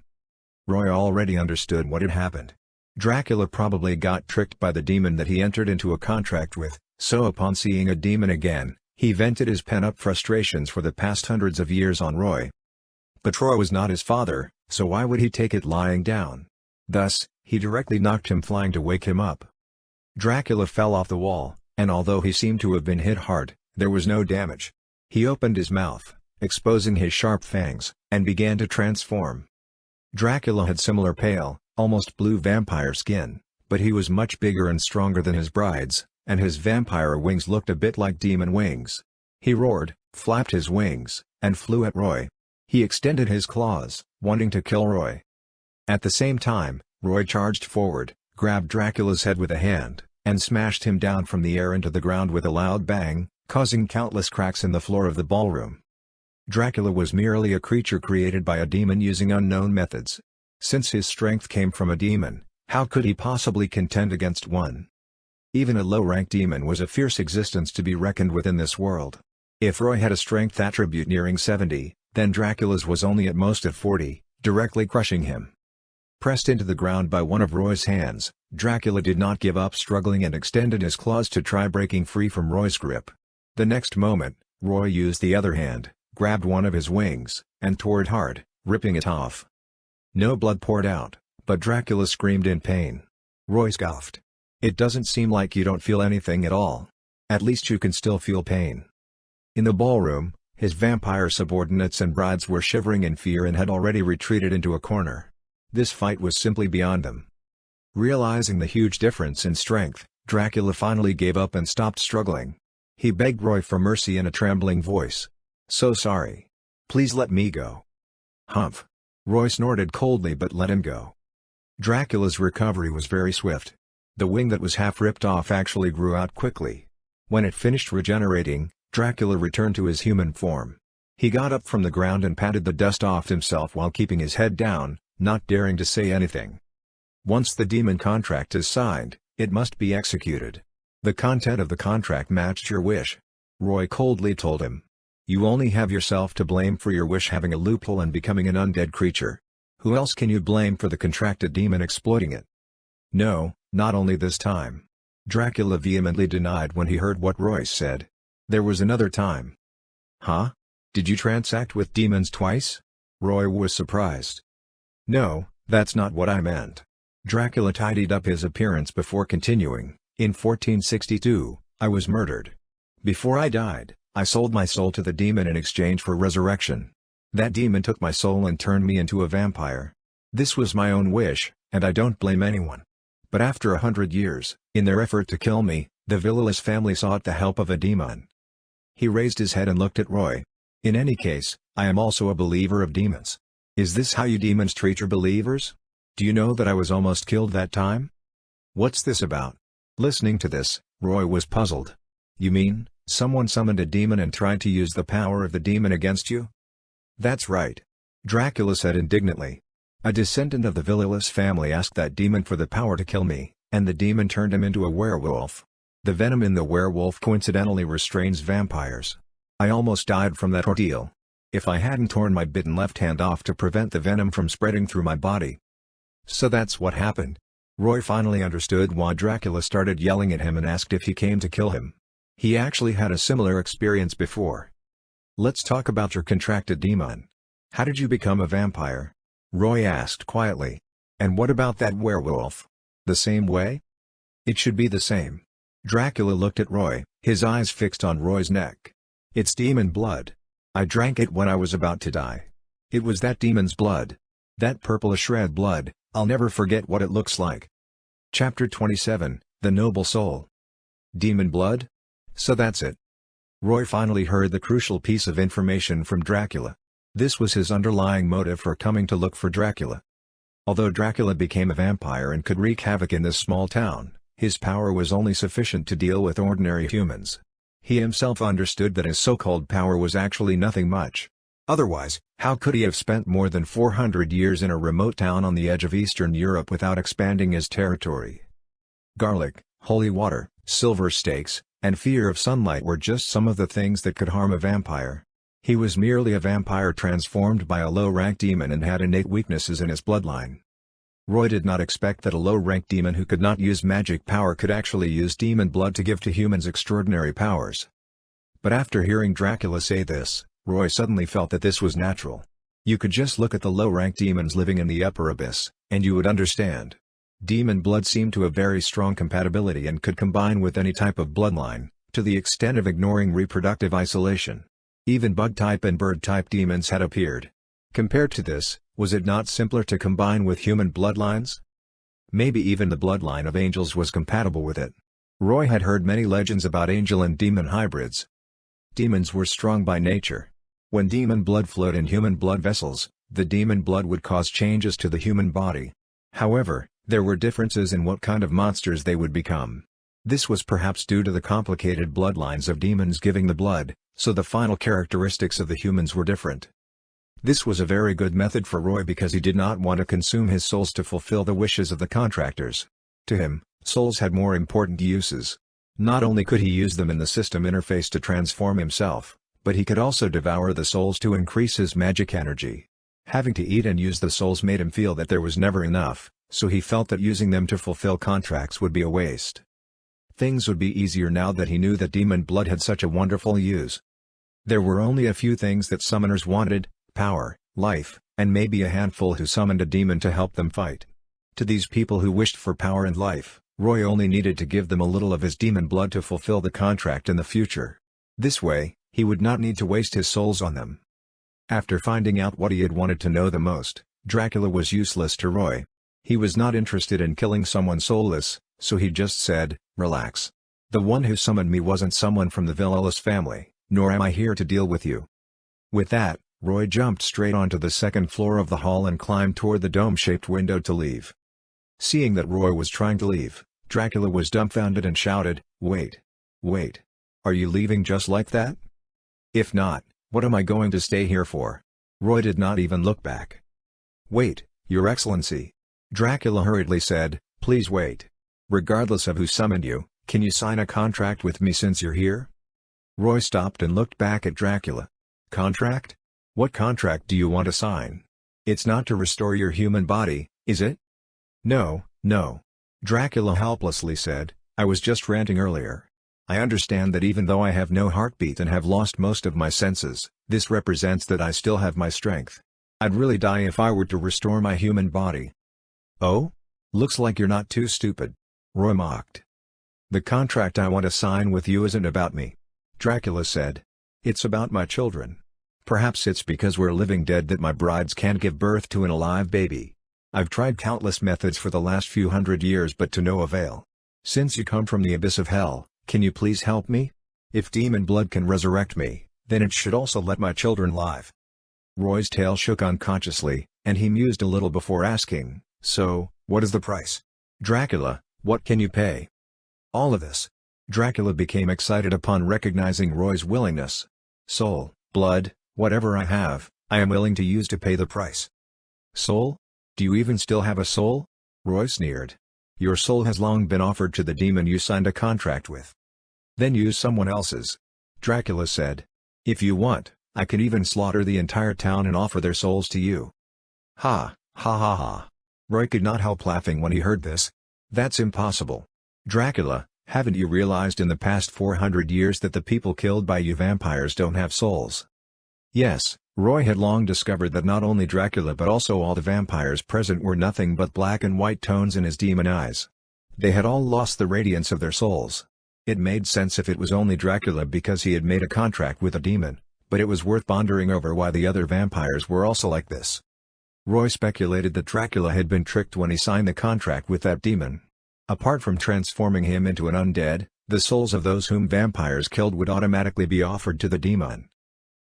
Roy already understood what had happened. Dracula probably got tricked by the demon that he entered into a contract with, so upon seeing a demon again, he vented his pent-up frustrations for the past hundreds of years on Roy. But Roy was not his father, so why would he take it lying down? Thus, he directly knocked him flying to wake him up. Dracula fell off the wall, and although he seemed to have been hit hard, there was no damage. He opened his mouth, exposing his sharp fangs, and began to transform. Dracula had similar pale, almost blue vampire skin, but he was much bigger and stronger than his brides, and his vampire wings looked a bit like demon wings. He roared, flapped his wings, and flew at Roy. He extended his claws, wanting to kill Roy. At the same time, Roy charged forward, grabbed Dracula's head with a hand, and smashed him down from the air into the ground with a loud bang, causing countless cracks in the floor of the ballroom. Dracula was merely a creature created by a demon using unknown methods. Since his strength came from a demon, how could he possibly contend against one? Even a low-rank demon was a fierce existence to be reckoned with in this world. If Roy had a strength attribute nearing 70, then Dracula's was only at most at 40, directly crushing him. Pressed into the ground by one of Roy's hands, Dracula did not give up struggling and extended his claws to try breaking free from Roy's grip. The next moment, Roy used the other hand, grabbed one of his wings, and tore it hard, ripping it off. No blood poured out, but Dracula screamed in pain. Roy scoffed. "It doesn't seem like you don't feel anything at all. At least you can still feel pain." In the ballroom, his vampire subordinates and brides were shivering in fear and had already retreated into a corner. This fight was simply beyond them. Realizing the huge difference in strength, Dracula finally gave up and stopped struggling. He begged Roy for mercy in a trembling voice. "So sorry. Please let me go." "Humph." Roy snorted coldly but let him go. Dracula's recovery was very swift. The wing that was half ripped off actually grew out quickly. When it finished regenerating, Dracula returned to his human form. He got up from the ground and patted the dust off himself while keeping his head down, not daring to say anything. Once the demon contract is signed, it must be executed. The content of the contract matched your wish. Roy coldly told him. You only have yourself to blame for your wish having a loophole and becoming an undead creature. Who else can you blame for the contracted demon exploiting it? No, not only this time. Dracula vehemently denied when he heard what Roy said. There was another time. Huh? Did you transact with demons twice? Roy was surprised. No, that's not what I meant. Dracula tidied up his appearance before continuing. In 1462, I was murdered. Before I died, I sold my soul to the demon in exchange for resurrection. That demon took my soul and turned me into a vampire. This was my own wish, and I don't blame anyone. But after 100 years, in their effort to kill me, the Vililis family sought the help of a demon. He raised his head and looked at Roy. In any case, I am also a believer of demons. Is this how you demons treat your believers? Do you know that I was almost killed that time? What's this about? Listening to this, Roy was puzzled. You mean, someone summoned a demon and tried to use the power of the demon against you? That's right. Dracula said indignantly. A descendant of the Vililis family asked that demon for the power to kill me, and the demon turned him into a werewolf. The venom in the werewolf coincidentally restrains vampires. I almost died from that ordeal. If I hadn't torn my bitten left hand off to prevent the venom from spreading through my body. So that's what happened. Roy finally understood why Dracula started yelling at him and asked if he came to kill him. He actually had a similar experience before. Let's talk about your contracted demon. How did you become a vampire? Roy asked quietly. And what about that werewolf? The same way? It should be the same. Dracula looked at Roy, his eyes fixed on Roy's neck. It's demon blood. I drank it when I was about to die. It was that demon's blood. That purplish red blood, I'll never forget what it looks like. Chapter 27, The Noble Soul. Demon blood? So that's it. Roy finally heard the crucial piece of information from Dracula. This was his underlying motive for coming to look for Dracula. Although Dracula became a vampire and could wreak havoc in this small town, his power was only sufficient to deal with ordinary humans. He himself understood that his so-called power was actually nothing much. Otherwise, how could he have spent more than 400 years in a remote town on the edge of Eastern Europe without expanding his territory? Garlic, holy water, silver stakes, and fear of sunlight were just some of the things that could harm a vampire. He was merely a vampire transformed by a low-rank demon and had innate weaknesses in his bloodline. Roy did not expect that a low-rank demon who could not use magic power could actually use demon blood to give to humans extraordinary powers. But after hearing Dracula say this, Roy suddenly felt that this was natural. You could just look at the low-rank demons living in the upper abyss, and you would understand. Demon blood seemed to have very strong compatibility and could combine with any type of bloodline, to the extent of ignoring reproductive isolation. Even bug-type and bird-type demons had appeared. Compared to this, was it not simpler to combine with human bloodlines? Maybe even the bloodline of angels was compatible with it. Roy had heard many legends about angel and demon hybrids. Demons were strong by nature. When demon blood flowed in human blood vessels, the demon blood would cause changes to the human body. However, there were differences in what kind of monsters they would become. This was perhaps due to the complicated bloodlines of demons giving the blood, so the final characteristics of the humans were different. This was a very good method for Roy because he did not want to consume his souls to fulfill the wishes of the contractors. To him, souls had more important uses. Not only could he use them in the system interface to transform himself, but he could also devour the souls to increase his magic energy. Having to eat and use the souls made him feel that there was never enough, so he felt that using them to fulfill contracts would be a waste. Things would be easier now that he knew that demon blood had such a wonderful use. There were only a few things that summoners wanted: power, life, and maybe a handful who summoned a demon to help them fight. To these people who wished for power and life, Roy only needed to give them a little of his demon blood to fulfill the contract in the future. This way, he would not need to waste his souls on them. After finding out what he had wanted to know the most, Dracula was useless to Roy. He was not interested in killing someone soulless, so he just said, "Relax. The one who summoned me wasn't someone from the Villalus family, nor am I here to deal with you." With that, Roy jumped straight onto the second floor of the hall and climbed toward the dome-shaped window to leave. Seeing that Roy was trying to leave, Dracula was dumbfounded and shouted, "Wait. Wait. Are you leaving just like that? If not, what am I going to stay here for?" Roy did not even look back. "Wait, Your Excellency," Dracula hurriedly said, "please wait. Regardless of who summoned you, can you sign a contract with me since you're here?" Roy stopped and looked back at Dracula. "Contract? What contract do you want to sign? It's not to restore your human body, is it?" "No, no," Dracula helplessly said, "I was just ranting earlier. I understand that even though I have no heartbeat and have lost most of my senses, this represents that I still have my strength. I'd really die if I were to restore my human body." "Oh? Looks like you're not too stupid," Roy mocked. "The contract I want to sign with you isn't about me," Dracula said. "It's about my children. Perhaps it's because we're living dead that my brides can't give birth to an alive baby. I've tried countless methods for the last few hundred years but to no avail. Since you come from the abyss of hell, can you please help me? If demon blood can resurrect me, then it should also let my children live." Roy's tail shook unconsciously, and he mused a little before asking, "So, what is the price? Dracula, what can you pay?" "All of this." Dracula became excited upon recognizing Roy's willingness. "Soul, blood, whatever I have, I am willing to use to pay the price." "Soul? Do you even still have a soul?" Roy sneered. "Your soul has long been offered to the demon you signed a contract with." "Then use someone else's," Dracula said. "If you want, I can even slaughter the entire town and offer their souls to you." Ha, ha ha ha. Roy could not help laughing when he heard this. "That's impossible. Dracula, haven't you realized in the past 400 years that the people killed by you vampires don't have souls?" Yes, Roy had long discovered that not only Dracula but also all the vampires present were nothing but black and white tones in his demon eyes. They had all lost the radiance of their souls. It made sense if it was only Dracula because he had made a contract with a demon, but it was worth pondering over why the other vampires were also like this. Roy speculated that Dracula had been tricked when he signed the contract with that demon. Apart from transforming him into an undead, the souls of those whom vampires killed would automatically be offered to the demon.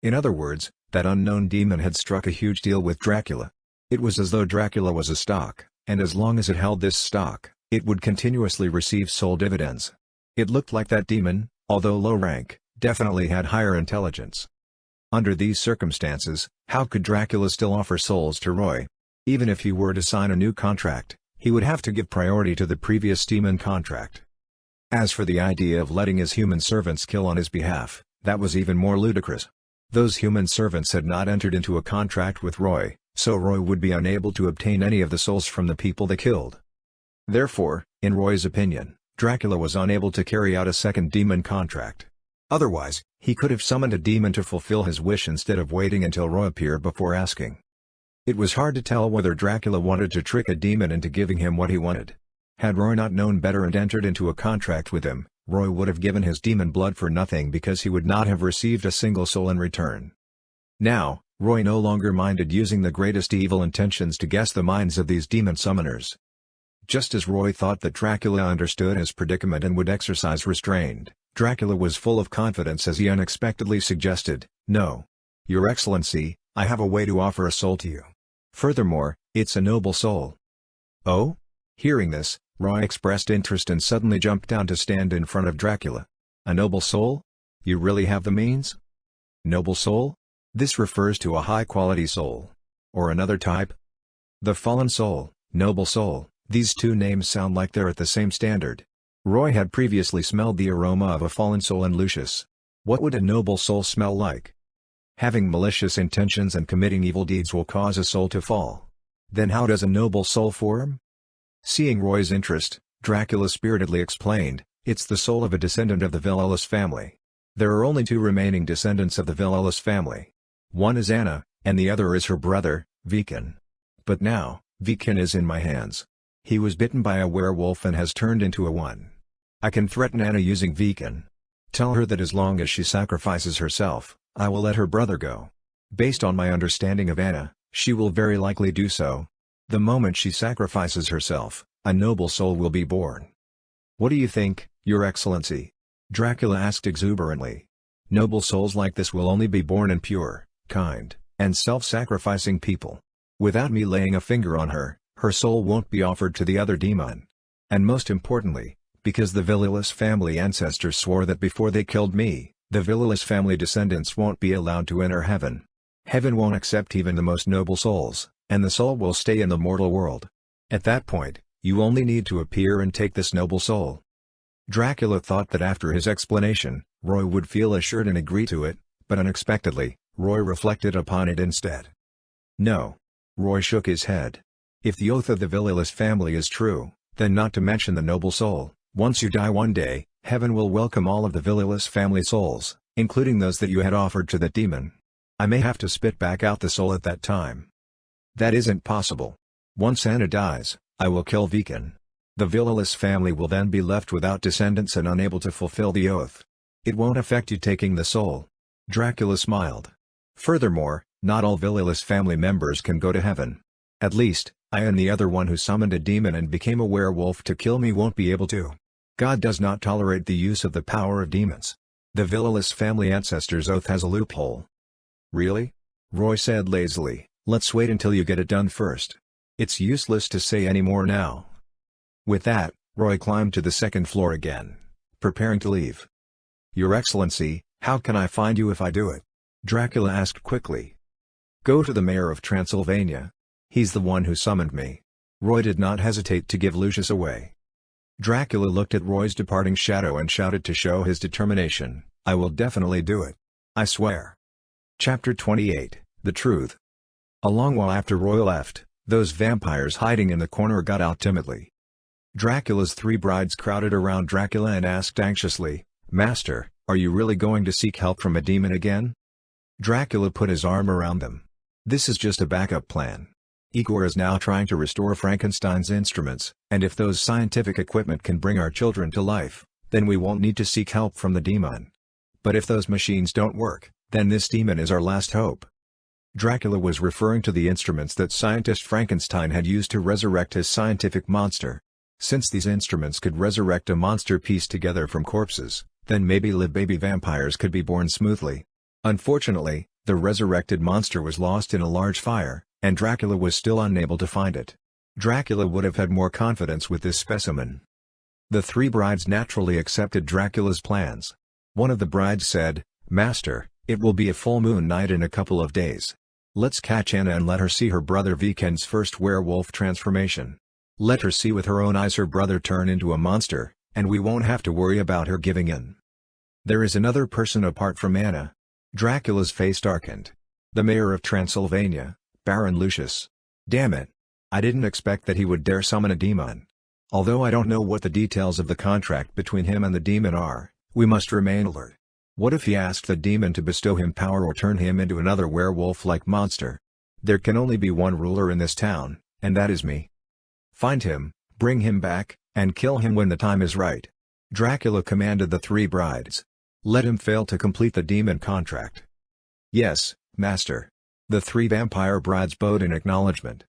In other words, that unknown demon had struck a huge deal with Dracula. It was as though Dracula was a stock, and as long as it held this stock, it would continuously receive soul dividends. It looked like that demon, although low rank, definitely had higher intelligence. Under these circumstances, how could Dracula still offer souls to Roy? Even if he were to sign a new contract, he would have to give priority to the previous demon contract. As for the idea of letting his human servants kill on his behalf, that was even more ludicrous. Those human servants had not entered into a contract with Roy, so Roy would be unable to obtain any of the souls from the people they killed. Therefore, in Roy's opinion, Dracula was unable to carry out a second demon contract. Otherwise, he could have summoned a demon to fulfill his wish instead of waiting until Roy appeared before asking. It was hard to tell whether Dracula wanted to trick a demon into giving him what he wanted. Had Roy not known better and entered into a contract with him, Roy would have given his demon blood for nothing because he would not have received a single soul in return. Now, Roy no longer minded using the greatest evil intentions to guess the minds of these demon summoners. Just as Roy thought that Dracula understood his predicament and would exercise restraint, Dracula was full of confidence as he unexpectedly suggested, "No. Your Excellency, I have a way to offer a soul to you. Furthermore, it's a noble soul." "Oh?" Hearing this, Roy expressed interest and suddenly jumped down to stand in front of Dracula. "A noble soul? You really have the means?" "Noble soul? This refers to a high-quality soul. Or another type?" "The fallen soul, noble soul, these two names sound like they're at the same standard." Roy had previously smelled the aroma of a fallen soul in Lucius. What would a noble soul smell like? Having malicious intentions and committing evil deeds will cause a soul to fall. Then how does a noble soul form? Seeing Roy's interest, Dracula spiritedly explained, "It's the soul of a descendant of the Villelus family. There are only two remaining descendants of the Villelus family. One is Anna, and the other is her brother, Viken. But now, Viken is in my hands. He was bitten by a werewolf and has turned into a one. I can threaten Anna using Viken. Tell her that as long as she sacrifices herself, I will let her brother go. Based on my understanding of Anna, she will very likely do so. The moment she sacrifices herself, a noble soul will be born." "What do you think, Your Excellency?" Dracula asked exuberantly. "Noble souls like this will only be born in pure, kind, and self-sacrificing people. Without me laying a finger on her, her soul won't be offered to the other demon. And most importantly, because the Villelus family ancestors swore that before they killed me, the Villelus family descendants won't be allowed to enter heaven. Heaven won't accept even the most noble souls, and the soul will stay in the mortal world. At that point, you only need to appear and take this noble soul." Dracula thought that after his explanation, Roy would feel assured and agree to it, but unexpectedly, Roy reflected upon it instead. "No." Roy shook his head. "If the oath of the Villelus family is true, then not to mention the noble soul, once you die one day, heaven will welcome all of the Villelus family souls, including those that you had offered to that demon. I may have to spit back out the soul at that time." "That isn't possible. Once Anna dies, I will kill Viken. The Villelus family will then be left without descendants and unable to fulfill the oath. It won't affect you taking the soul." Dracula smiled. "Furthermore, not all Villelus family members can go to heaven. At least, I and the other one who summoned a demon and became a werewolf to kill me won't be able to. God does not tolerate the use of the power of demons. The Villelus family ancestors' oath has a loophole." "Really?" Roy said lazily, "Let's wait until you get it done first. It's useless to say any more now." With that, Roy climbed to the second floor again, preparing to leave. "Your Excellency, how can I find you if I do it?" Dracula asked quickly. "Go to the mayor of Transylvania. He's the one who summoned me." Roy did not hesitate to give Lucius away. Dracula looked at Roy's departing shadow and shouted to show his determination, "I will definitely do it. I swear." Chapter 28, The Truth. A long while after Roy left, those vampires hiding in the corner got out timidly. Dracula's three brides crowded around Dracula and asked anxiously, "Master, are you really going to seek help from a demon again?" Dracula put his arm around them. "This is just a backup plan. Igor is now trying to restore Frankenstein's instruments, and if those scientific equipment can bring our children to life, then we won't need to seek help from the demon. But if those machines don't work, then this demon is our last hope." Dracula was referring to the instruments that scientist Frankenstein had used to resurrect his scientific monster. Since these instruments could resurrect a monster pieced together from corpses, then maybe live baby vampires could be born smoothly. Unfortunately, the resurrected monster was lost in a large fire, and Dracula was still unable to find it. Dracula would have had more confidence with this specimen. The three brides naturally accepted Dracula's plans. One of the brides said, "Master, it will be a full moon night in a couple of days. Let's catch Anna and let her see her brother Viken's first werewolf transformation. Let her see with her own eyes her brother turn into a monster, and we won't have to worry about her giving in." "There is another person apart from Anna." Dracula's face darkened. "The mayor of Transylvania, Baron Lucius. Damn it. I didn't expect that he would dare summon a demon. Although I don't know what the details of the contract between him and the demon are, we must remain alert. What if he asked the demon to bestow him power or turn him into another werewolf-like monster? There can only be one ruler in this town, and that is me. Find him, bring him back, and kill him when the time is right." Dracula commanded the three brides. Let him fail to complete the demon contract. Yes, master. The three vampire brides bowed in acknowledgement.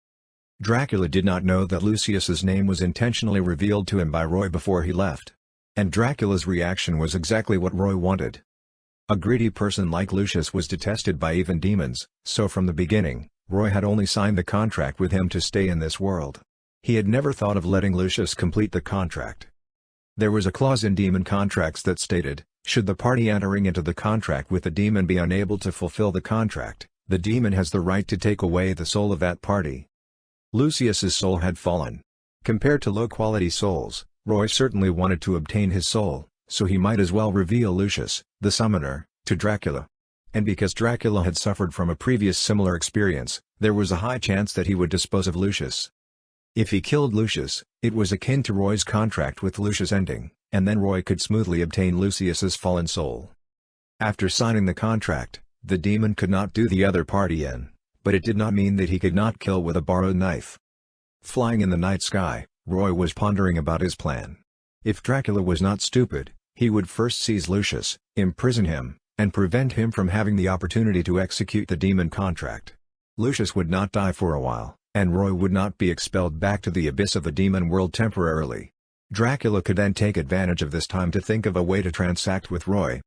Dracula did not know that Lucius's name was intentionally revealed to him by Roy before he left. And Dracula's reaction was exactly what Roy wanted. A greedy person like Lucius was detested by even demons, so from the beginning, Roy had only signed the contract with him to stay in this world. He had never thought of letting Lucius complete the contract. There was a clause in demon contracts that stated, should the party entering into the contract with the demon be unable to fulfill the contract, the demon has the right to take away the soul of that party. Lucius's soul had fallen. Compared to low-quality souls, Roy certainly wanted to obtain his soul, so he might as well reveal Lucius, the summoner, to Dracula. And because Dracula had suffered from a previous similar experience, there was a high chance that he would dispose of Lucius. If he killed Lucius, it was akin to Roy's contract with Lucius ending, and then Roy could smoothly obtain Lucius's fallen soul. After signing the contract, the demon could not do the other party in, but it did not mean that he could not kill with a borrowed knife. Flying in the night sky, Roy was pondering about his plan. If Dracula was not stupid, he would first seize Lucius, imprison him, and prevent him from having the opportunity to execute the demon contract. Lucius would not die for a while, and Roy would not be expelled back to the abyss of the demon world temporarily. Dracula could then take advantage of this time to think of a way to transact with Roy.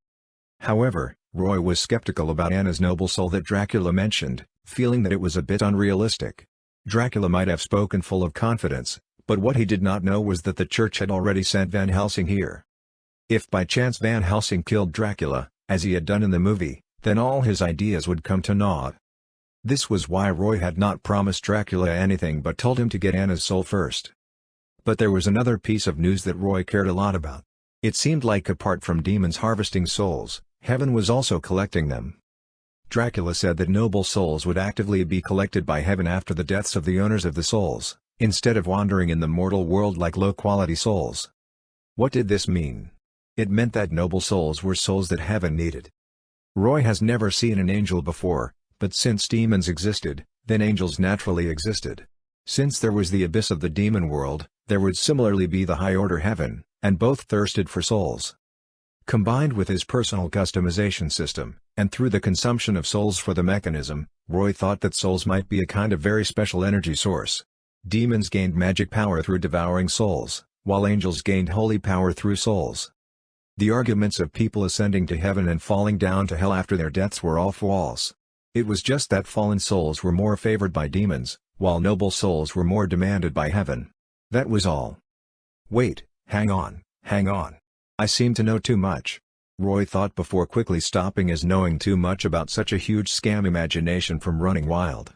However, Roy was skeptical about Anna's noble soul that Dracula mentioned, feeling that it was a bit unrealistic. Dracula might have spoken full of confidence, but what he did not know was that the church had already sent Van Helsing here. If by chance Van Helsing killed Dracula, as he had done in the movie, then all his ideas would come to naught. This was why Roy had not promised Dracula anything but told him to get Anna's soul first. But there was another piece of news that Roy cared a lot about. It seemed like apart from demons harvesting souls, heaven was also collecting them. Dracula said that noble souls would actively be collected by heaven after the deaths of the owners of the souls, instead of wandering in the mortal world like low-quality souls. What did this mean? It meant that noble souls were souls that heaven needed. Roy has never seen an angel before, but since demons existed, then angels naturally existed. Since there was the abyss of the demon world, there would similarly be the high-order heaven, and both thirsted for souls. Combined with his personal customization system, and through the consumption of souls for the mechanism, Roy thought that souls might be a kind of very special energy source. Demons gained magic power through devouring souls, while angels gained holy power through souls. The arguments of people ascending to heaven and falling down to hell after their deaths were all false. It was just that fallen souls were more favored by demons, while noble souls were more demanded by heaven. That was all. Wait, hang on. I seem to know too much. Roy thought before quickly stopping his knowing too much about such a huge scam imagination from running wild.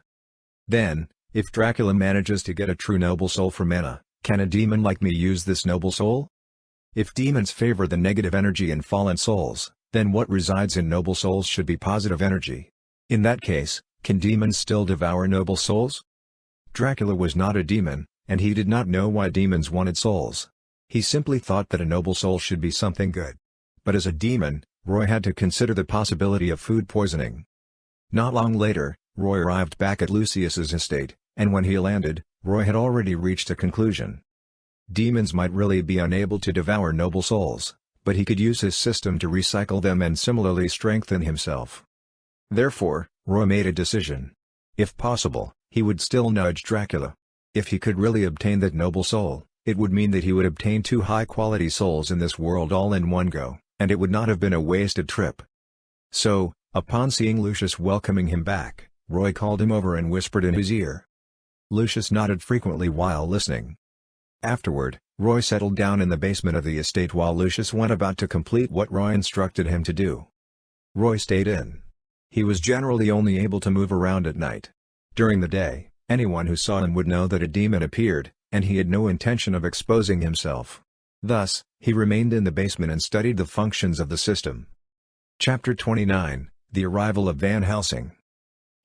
Then, if Dracula manages to get a true noble soul from Anna, can a demon like me use this noble soul? If demons favor the negative energy in fallen souls, then what resides in noble souls should be positive energy. In that case, can demons still devour noble souls? Dracula was not a demon, and he did not know why demons wanted souls. He simply thought that a noble soul should be something good. But as a demon, Roy had to consider the possibility of food poisoning. Not long later, Roy arrived back at Lucius's estate, and when he landed, Roy had already reached a conclusion. Demons might really be unable to devour noble souls, but he could use his system to recycle them and similarly strengthen himself. Therefore, Roy made a decision. If possible, he would still nudge Dracula. If he could really obtain that noble soul, it would mean that he would obtain two high-quality souls in this world all in one go, and it would not have been a wasted trip. So, upon seeing Lucius welcoming him back, Roy called him over and whispered in his ear. Lucius nodded frequently while listening. Afterward, Roy settled down in the basement of the estate while Lucius went about to complete what Roy instructed him to do. Roy stayed in. He was generally only able to move around at night. During the day, anyone who saw him would know that a demon appeared, and he had no intention of exposing himself. Thus, he remained in the basement and studied the functions of the system. Chapter 29, The Arrival of Van Helsing.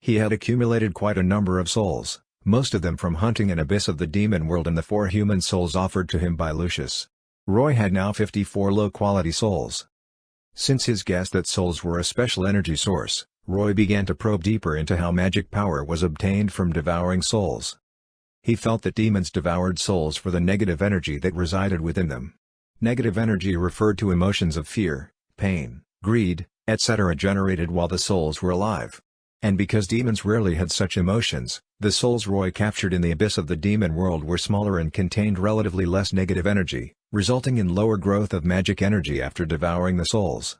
He had accumulated quite a number of souls, most of them from hunting an abyss of the demon world and the 4 human souls offered to him by Lucius. Roy had now 54 low-quality souls. Since his guess that souls were a special energy source, Roy began to probe deeper into how magic power was obtained from devouring souls. He felt that demons devoured souls for the negative energy that resided within them. Negative energy referred to emotions of fear, pain, greed, etc. generated while the souls were alive. And because demons rarely had such emotions, the souls Roy captured in the abyss of the demon world were smaller and contained relatively less negative energy, resulting in lower growth of magic energy after devouring the souls.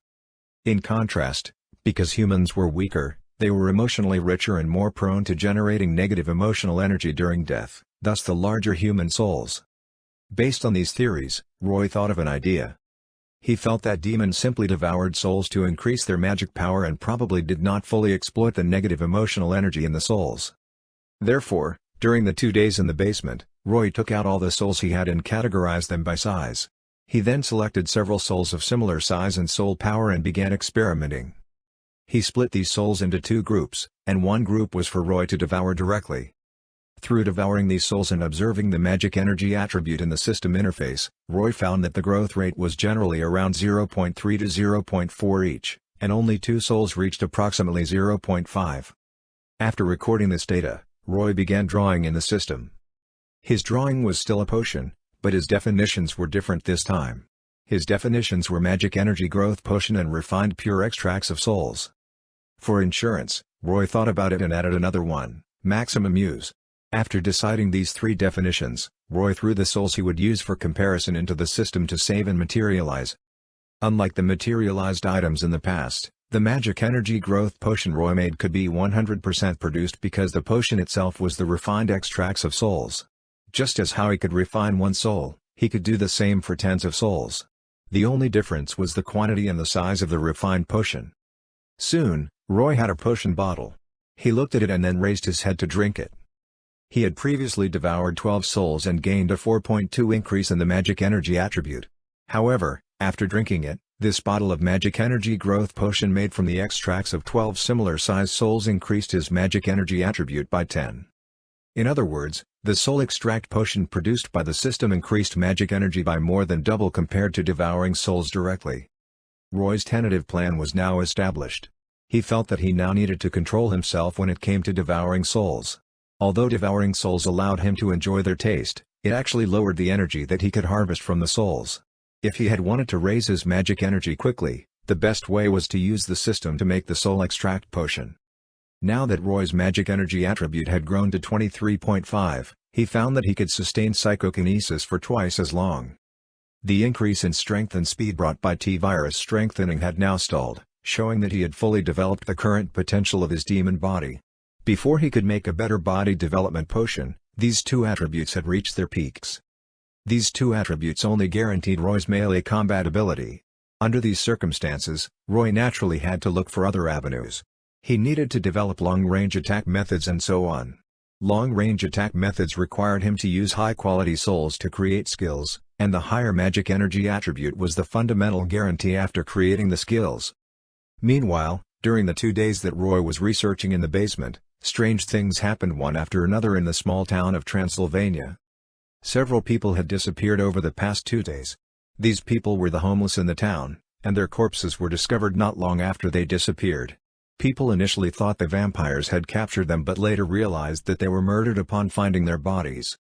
In contrast, because humans were weaker, they were emotionally richer and more prone to generating negative emotional energy during death, thus the larger human souls. Based on these theories, Roy thought of an idea. He felt that demons simply devoured souls to increase their magic power and probably did not fully exploit the negative emotional energy in the souls. Therefore, during the 2 days in the basement, Roy took out all the souls he had and categorized them by size. He then selected several souls of similar size and soul power and began experimenting. He split these souls into 2 groups, and one group was for Roy to devour directly. Through devouring these souls and observing the magic energy attribute in the system interface, Roy found that the growth rate was generally around 0.3 to 0.4 each, and only 2 souls reached approximately 0.5. After recording this data, Roy began drawing in the system. His drawing was still a potion, but his definitions were different this time. His definitions were magic energy growth potion and refined pure extracts of souls. For insurance, Roy thought about it and added another one, maximum use. After deciding these 3 definitions, Roy threw the souls he would use for comparison into the system to save and materialize. Unlike the materialized items in the past, the magic energy growth potion Roy made could be 100% produced because the potion itself was the refined extracts of souls. Just as how he could refine one soul, he could do the same for tens of souls. The only difference was the quantity and the size of the refined potion. Soon, Roy had a potion bottle. He looked at it and then raised his head to drink it. He had previously devoured 12 souls and gained a 4.2 increase in the magic energy attribute. However, after drinking it, this bottle of magic energy growth potion made from the extracts of 12 similar-sized souls increased his magic energy attribute by 10. In other words, the soul extract potion produced by the system increased magic energy by more than double compared to devouring souls directly. Roy's tentative plan was now established. He felt that he now needed to control himself when it came to devouring souls. Although devouring souls allowed him to enjoy their taste, it actually lowered the energy that he could harvest from the souls. If he had wanted to raise his magic energy quickly, the best way was to use the system to make the soul extract potion. Now that Roy's magic energy attribute had grown to 23.5, he found that he could sustain psychokinesis for twice as long. The increase in strength and speed brought by T-virus strengthening had now stalled, showing that he had fully developed the current potential of his demon body. Before he could make a better body development potion, these 2 attributes had reached their peaks. These 2 attributes only guaranteed Roy's melee combat ability. Under these circumstances, Roy naturally had to look for other avenues. He needed to develop long-range attack methods and so on. Long-range attack methods required him to use high-quality souls to create skills, and the higher magic energy attribute was the fundamental guarantee after creating the skills. Meanwhile, during the 2 days that Roy was researching in the basement, strange things happened one after another in the small town of Transylvania. Several people had disappeared over the past 2 days. These people were the homeless in the town, and their corpses were discovered not long after they disappeared. People initially thought the vampires had captured them but later realized that they were murdered upon finding their bodies.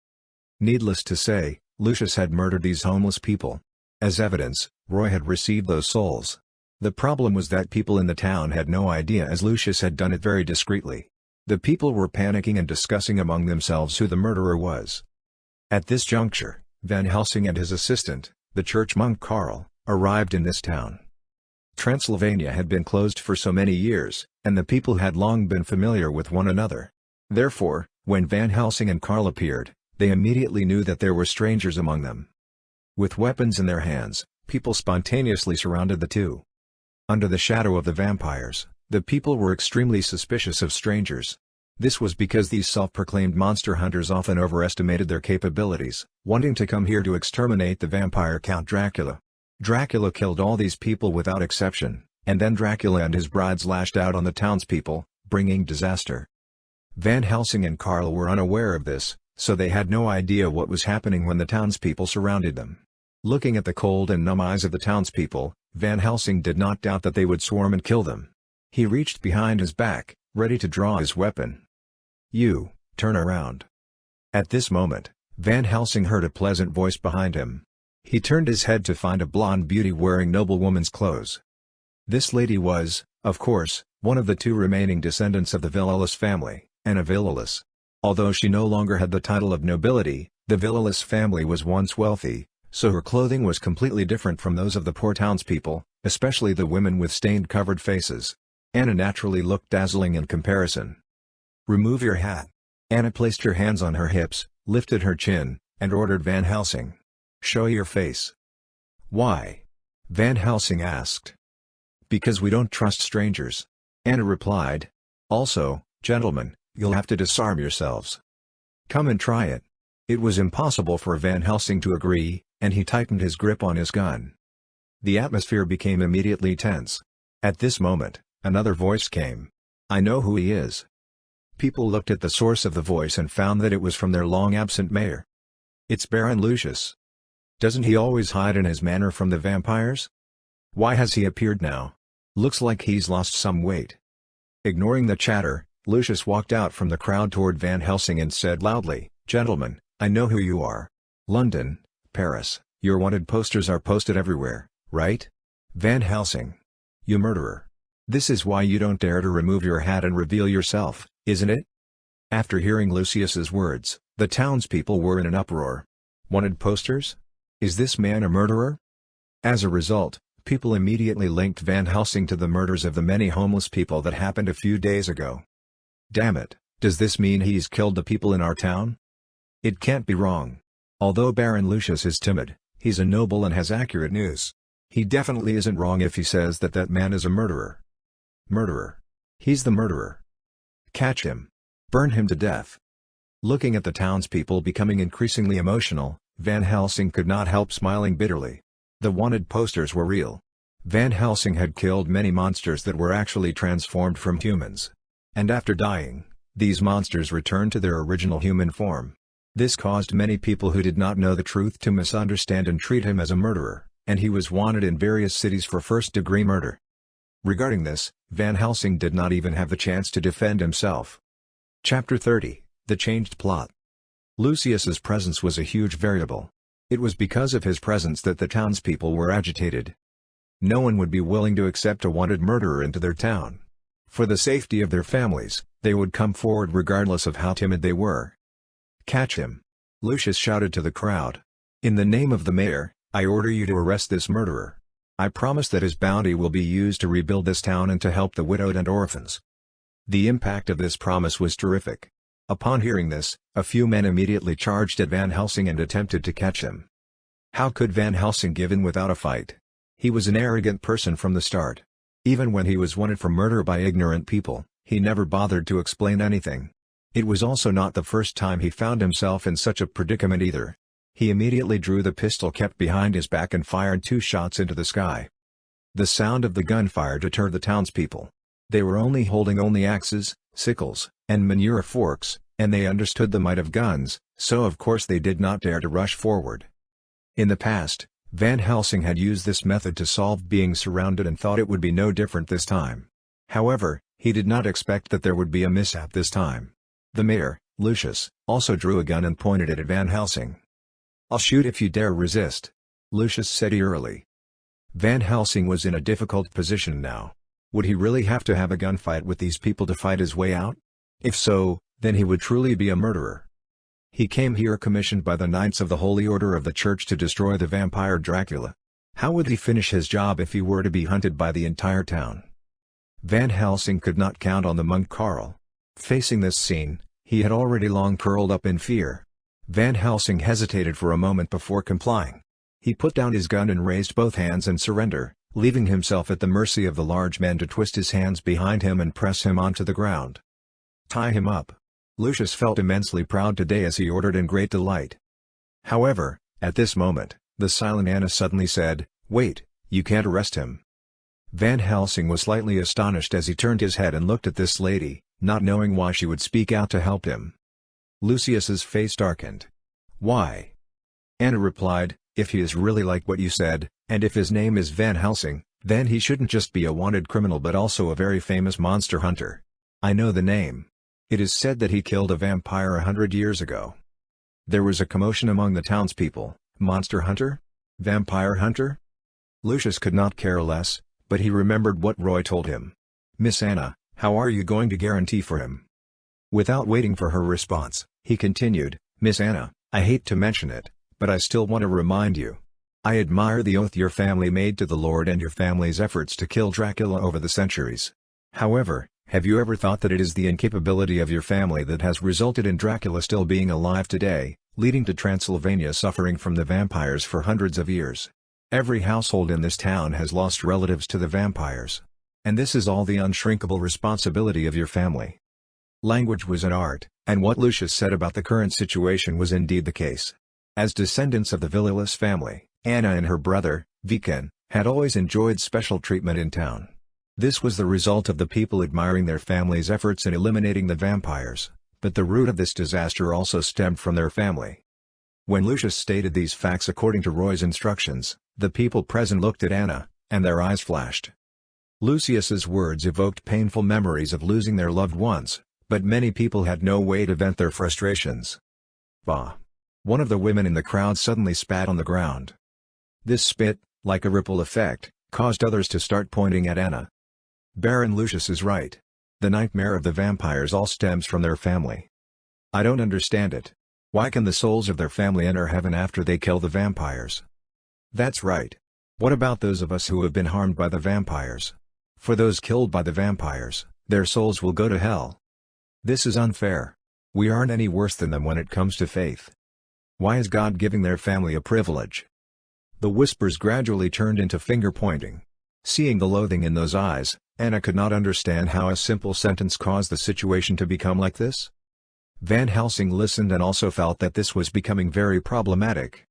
Needless to say, Lucius had murdered these homeless people. As evidence, Roy had received those souls. The problem was that people in the town had no idea as Lucius had done it very discreetly. The people were panicking and discussing among themselves who the murderer was. At this juncture, Van Helsing and his assistant, the church monk Karl, arrived in this town. Transylvania had been closed for so many years, and the people had long been familiar with one another. Therefore, when Van Helsing and Karl appeared, they immediately knew that there were strangers among them. With weapons in their hands, people spontaneously surrounded the two. Under the shadow of the vampires, the people were extremely suspicious of strangers. This was because these self-proclaimed monster hunters often overestimated their capabilities, wanting to come here to exterminate the vampire Count Dracula. Dracula killed all these people without exception, and then Dracula and his brides lashed out on the townspeople, bringing disaster. Van Helsing and Karl were unaware of this, so they had no idea what was happening when the townspeople surrounded them. Looking at the cold and numb eyes of the townspeople, Van Helsing did not doubt that they would swarm and kill them. He reached behind his back, ready to draw his weapon. "You, turn around." At this moment, Van Helsing heard a pleasant voice behind him. He turned his head to find a blonde beauty wearing noblewoman's clothes. This lady was, of course, one of the two remaining descendants of the Villelus family, Anna Villelus. Although she no longer had the title of nobility, the Villelus family was once wealthy, so her clothing was completely different from those of the poor townspeople, especially the women with stained-covered faces. Anna naturally looked dazzling in comparison. "Remove your hat." Anna placed her hands on her hips, lifted her chin, and ordered Van Helsing. "Show your face." "Why?" Van Helsing asked. "Because we don't trust strangers," Anna replied. "Also, gentlemen, you'll have to disarm yourselves. Come and try it." It was impossible for Van Helsing to agree, and he tightened his grip on his gun. The atmosphere became immediately tense. At this moment, another voice came. "I know who he is." People looked at the source of the voice and found that it was from their long-absent mayor. "It's Baron Lucius. Doesn't he always hide in his manor from the vampires? Why has he appeared now? Looks like he's lost some weight." Ignoring the chatter, Lucius walked out from the crowd toward Van Helsing and said loudly, "Gentlemen, I know who you are. London, Paris, your wanted posters are posted everywhere, right? Van Helsing. You murderer. This is why you don't dare to remove your hat and reveal yourself, isn't it?" After hearing Lucius's words, the townspeople were in an uproar. Wanted posters? Is this man a murderer? As a result, people immediately linked Van Helsing to the murders of the many homeless people that happened a few days ago. Damn it, does this mean he's killed the people in our town? It can't be wrong. Although Baron Lucius is timid, he's a noble and has accurate news. He definitely isn't wrong if he says that that man is a murderer. Murderer. He's the murderer. Catch him. Burn him to death. Looking at the townspeople becoming increasingly emotional, Van Helsing could not help smiling bitterly. The wanted posters were real. Van Helsing had killed many monsters that were actually transformed from humans. And after dying, these monsters returned to their original human form. This caused many people who did not know the truth to misunderstand and treat him as a murderer, and he was wanted in various cities for first-degree murder. Regarding this, Van Helsing did not even have the chance to defend himself. Chapter 30, The Changed Plot. Lucius's presence was a huge variable. It was because of his presence that the townspeople were agitated. No one would be willing to accept a wanted murderer into their town. For the safety of their families, they would come forward regardless of how timid they were. "Catch him!" Lucius shouted to the crowd. "In the name of the mayor, I order you to arrest this murderer. I promise that his bounty will be used to rebuild this town and to help the widowed and orphans." The impact of this promise was terrific. Upon hearing this, a few men immediately charged at Van Helsing and attempted to catch him. How could Van Helsing give in without a fight? He was an arrogant person from the start. Even when he was wanted for murder by ignorant people, he never bothered to explain anything. It was also not the first time he found himself in such a predicament either. He immediately drew the pistol kept behind his back and fired 2 shots into the sky. The sound of the gunfire deterred the townspeople. They were holding axes, sickles, and manure forks, and they understood the might of guns, so of course they did not dare to rush forward. In the past, Van Helsing had used this method to solve being surrounded and thought it would be no different this time. However, he did not expect that there would be a mishap this time. The mayor, Lucius, also drew a gun and pointed it at Van Helsing. "I'll shoot if you dare resist," Lucius said eerily. Van Helsing was in a difficult position now. Would he really have to have a gunfight with these people to fight his way out? If so, then he would truly be a murderer. He came here commissioned by the Knights of the Holy Order of the Church to destroy the vampire Dracula. How would he finish his job if he were to be hunted by the entire town? Van Helsing could not count on the monk Karl. Facing this scene, he had already long curled up in fear. Van Helsing hesitated for a moment before complying. He put down his gun and raised both hands in surrender, leaving himself at the mercy of the large men to twist his hands behind him and press him onto the ground. "Tie him up." Lucius felt immensely proud today as he ordered in great delight. However, at this moment, the silent Anna suddenly said, "Wait, you can't arrest him." Van Helsing was slightly astonished as he turned his head and looked at this lady, not knowing why she would speak out to help him. Lucius's face darkened. "Why?" Anna replied, "If he is really like what you said, and if his name is Van Helsing, then he shouldn't just be a wanted criminal but also a very famous monster hunter. I know the name. It is said that he killed a vampire 100 years ago." There was a commotion among the townspeople. "Monster hunter? Vampire hunter? Lucius could not care less, but he remembered what Roy told him. "Miss Anna, how are you going to guarantee for him?" Without waiting for her response, he continued, "Miss Anna, I hate to mention it, but I still want to remind you. I admire the oath your family made to the Lord and your family's efforts to kill Dracula over the centuries. However, have you ever thought that it is the incapability of your family that has resulted in Dracula still being alive today, leading to Transylvania suffering from the vampires for hundreds of years? Every household in this town has lost relatives to the vampires. And this is all the unshrinkable responsibility of your family." Language was an art, and what Lucius said about the current situation was indeed the case. As descendants of the Villeless family, Anna and her brother, Viken, had always enjoyed special treatment in town. This was the result of the people admiring their family's efforts in eliminating the vampires, but the root of this disaster also stemmed from their family. When Lucius stated these facts according to Roy's instructions, the people present looked at Anna, and their eyes flashed. Lucius's words evoked painful memories of losing their loved ones, but many people had no way to vent their frustrations. "Bah!" One of the women in the crowd suddenly spat on the ground. This spit, like a ripple effect, caused others to start pointing at Anna. Baron Lucius is right. The nightmare of the vampires all stems from their family. I don't understand it. Why can the souls of their family enter heaven after they kill the vampires? That's right. What about those of us who have been harmed by the vampires? For those killed by the vampires, their souls will go to hell. This is unfair. We aren't any worse than them when it comes to faith. Why is God giving their family a privilege? The whispers gradually turned into finger-pointing. Seeing the loathing in those eyes, Anna could not understand how a simple sentence caused the situation to become like this. Van Helsing listened and also felt that this was becoming very problematic.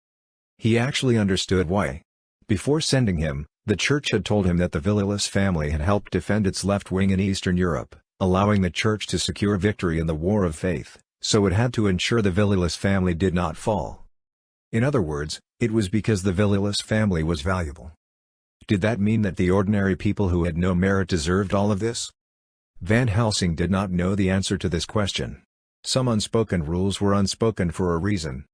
He actually understood why. Before sending him, the church had told him that the Villeless family had helped defend its left wing in Eastern Europe, allowing the church to secure victory in the War of Faith, so it had to ensure the Villeless family did not fall. In other words, it was because the Villeless family was valuable. Did that mean that the ordinary people who had no merit deserved all of this? Van Helsing did not know the answer to this question. Some unspoken rules were unspoken for a reason.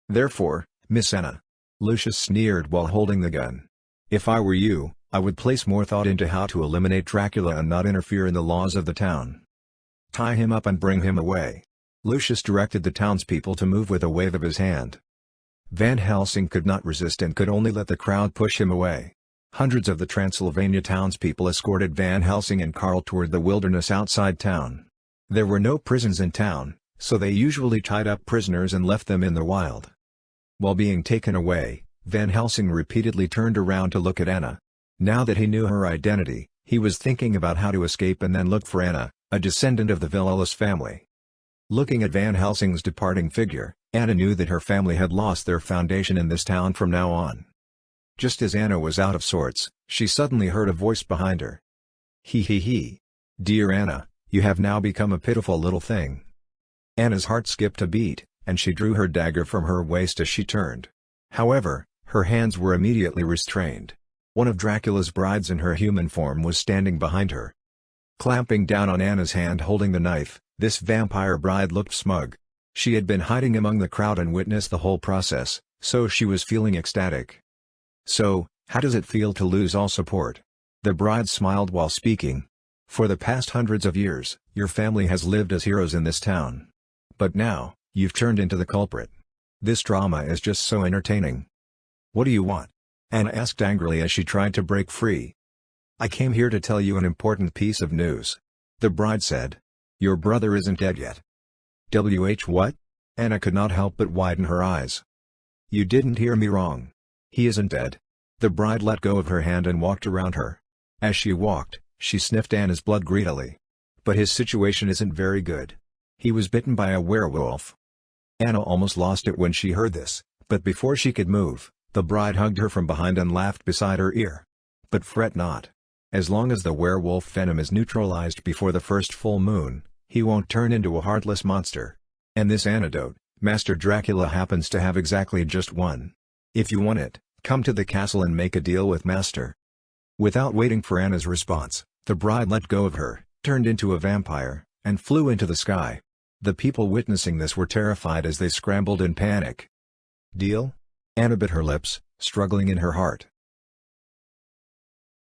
"Therefore, Miss Anna," Lucius sneered while holding the gun, "if I were you, I would place more thought into how to eliminate Dracula and not interfere in the laws of the town. Tie him up and bring him away." Lucius directed the townspeople to move with a wave of his hand. Van Helsing could not resist and could only let the crowd push him away. Hundreds of the Transylvania townspeople escorted Van Helsing and Karl toward the wilderness outside town. There were no prisons in town, so they usually tied up prisoners and left them in the wild. While being taken away, Van Helsing repeatedly turned around to look at Anna. Now that he knew her identity, he was thinking about how to escape and then look for Anna, a descendant of the Villeless family. Looking at Van Helsing's departing figure, Anna knew that her family had lost their foundation in this town from now on. Just as Anna was out of sorts, she suddenly heard a voice behind her. He. "Dear Anna, you have now become a pitiful little thing." Anna's heart skipped a beat, and she drew her dagger from her waist as she turned. However, her hands were immediately restrained. One of Dracula's brides in her human form was standing behind her. Clamping down on Anna's hand holding the knife, this vampire bride looked smug. She had been hiding among the crowd and witnessed the whole process, so she was feeling ecstatic. "So, how does it feel to lose all support?" The bride smiled while speaking. "For the past hundreds of years, your family has lived as heroes in this town. But now, you've turned into the culprit. This drama is just so entertaining." "What do you want?" Anna asked angrily as she tried to break free. "I came here to tell you an important piece of news," the bride said. "Your brother isn't dead yet." What? Anna could not help but widen her eyes. "You didn't hear me wrong. He isn't dead." The bride let go of her hand and walked around her. As she walked, she sniffed Anna's blood greedily. "But his situation isn't very good. He was bitten by a werewolf." Anna almost lost it when she heard this, but before she could move, the bride hugged her from behind and laughed beside her ear. "But fret not. As long as the werewolf venom is neutralized before the first full moon, he won't turn into a heartless monster. And this antidote, Master Dracula happens to have exactly just one. If you want it, come to the castle and make a deal with Master." Without waiting for Anna's response, the bride let go of her, turned into a vampire, and flew into the sky. The people witnessing this were terrified as they scrambled in panic. "Deal?" Anna bit her lips, Struggling in her heart.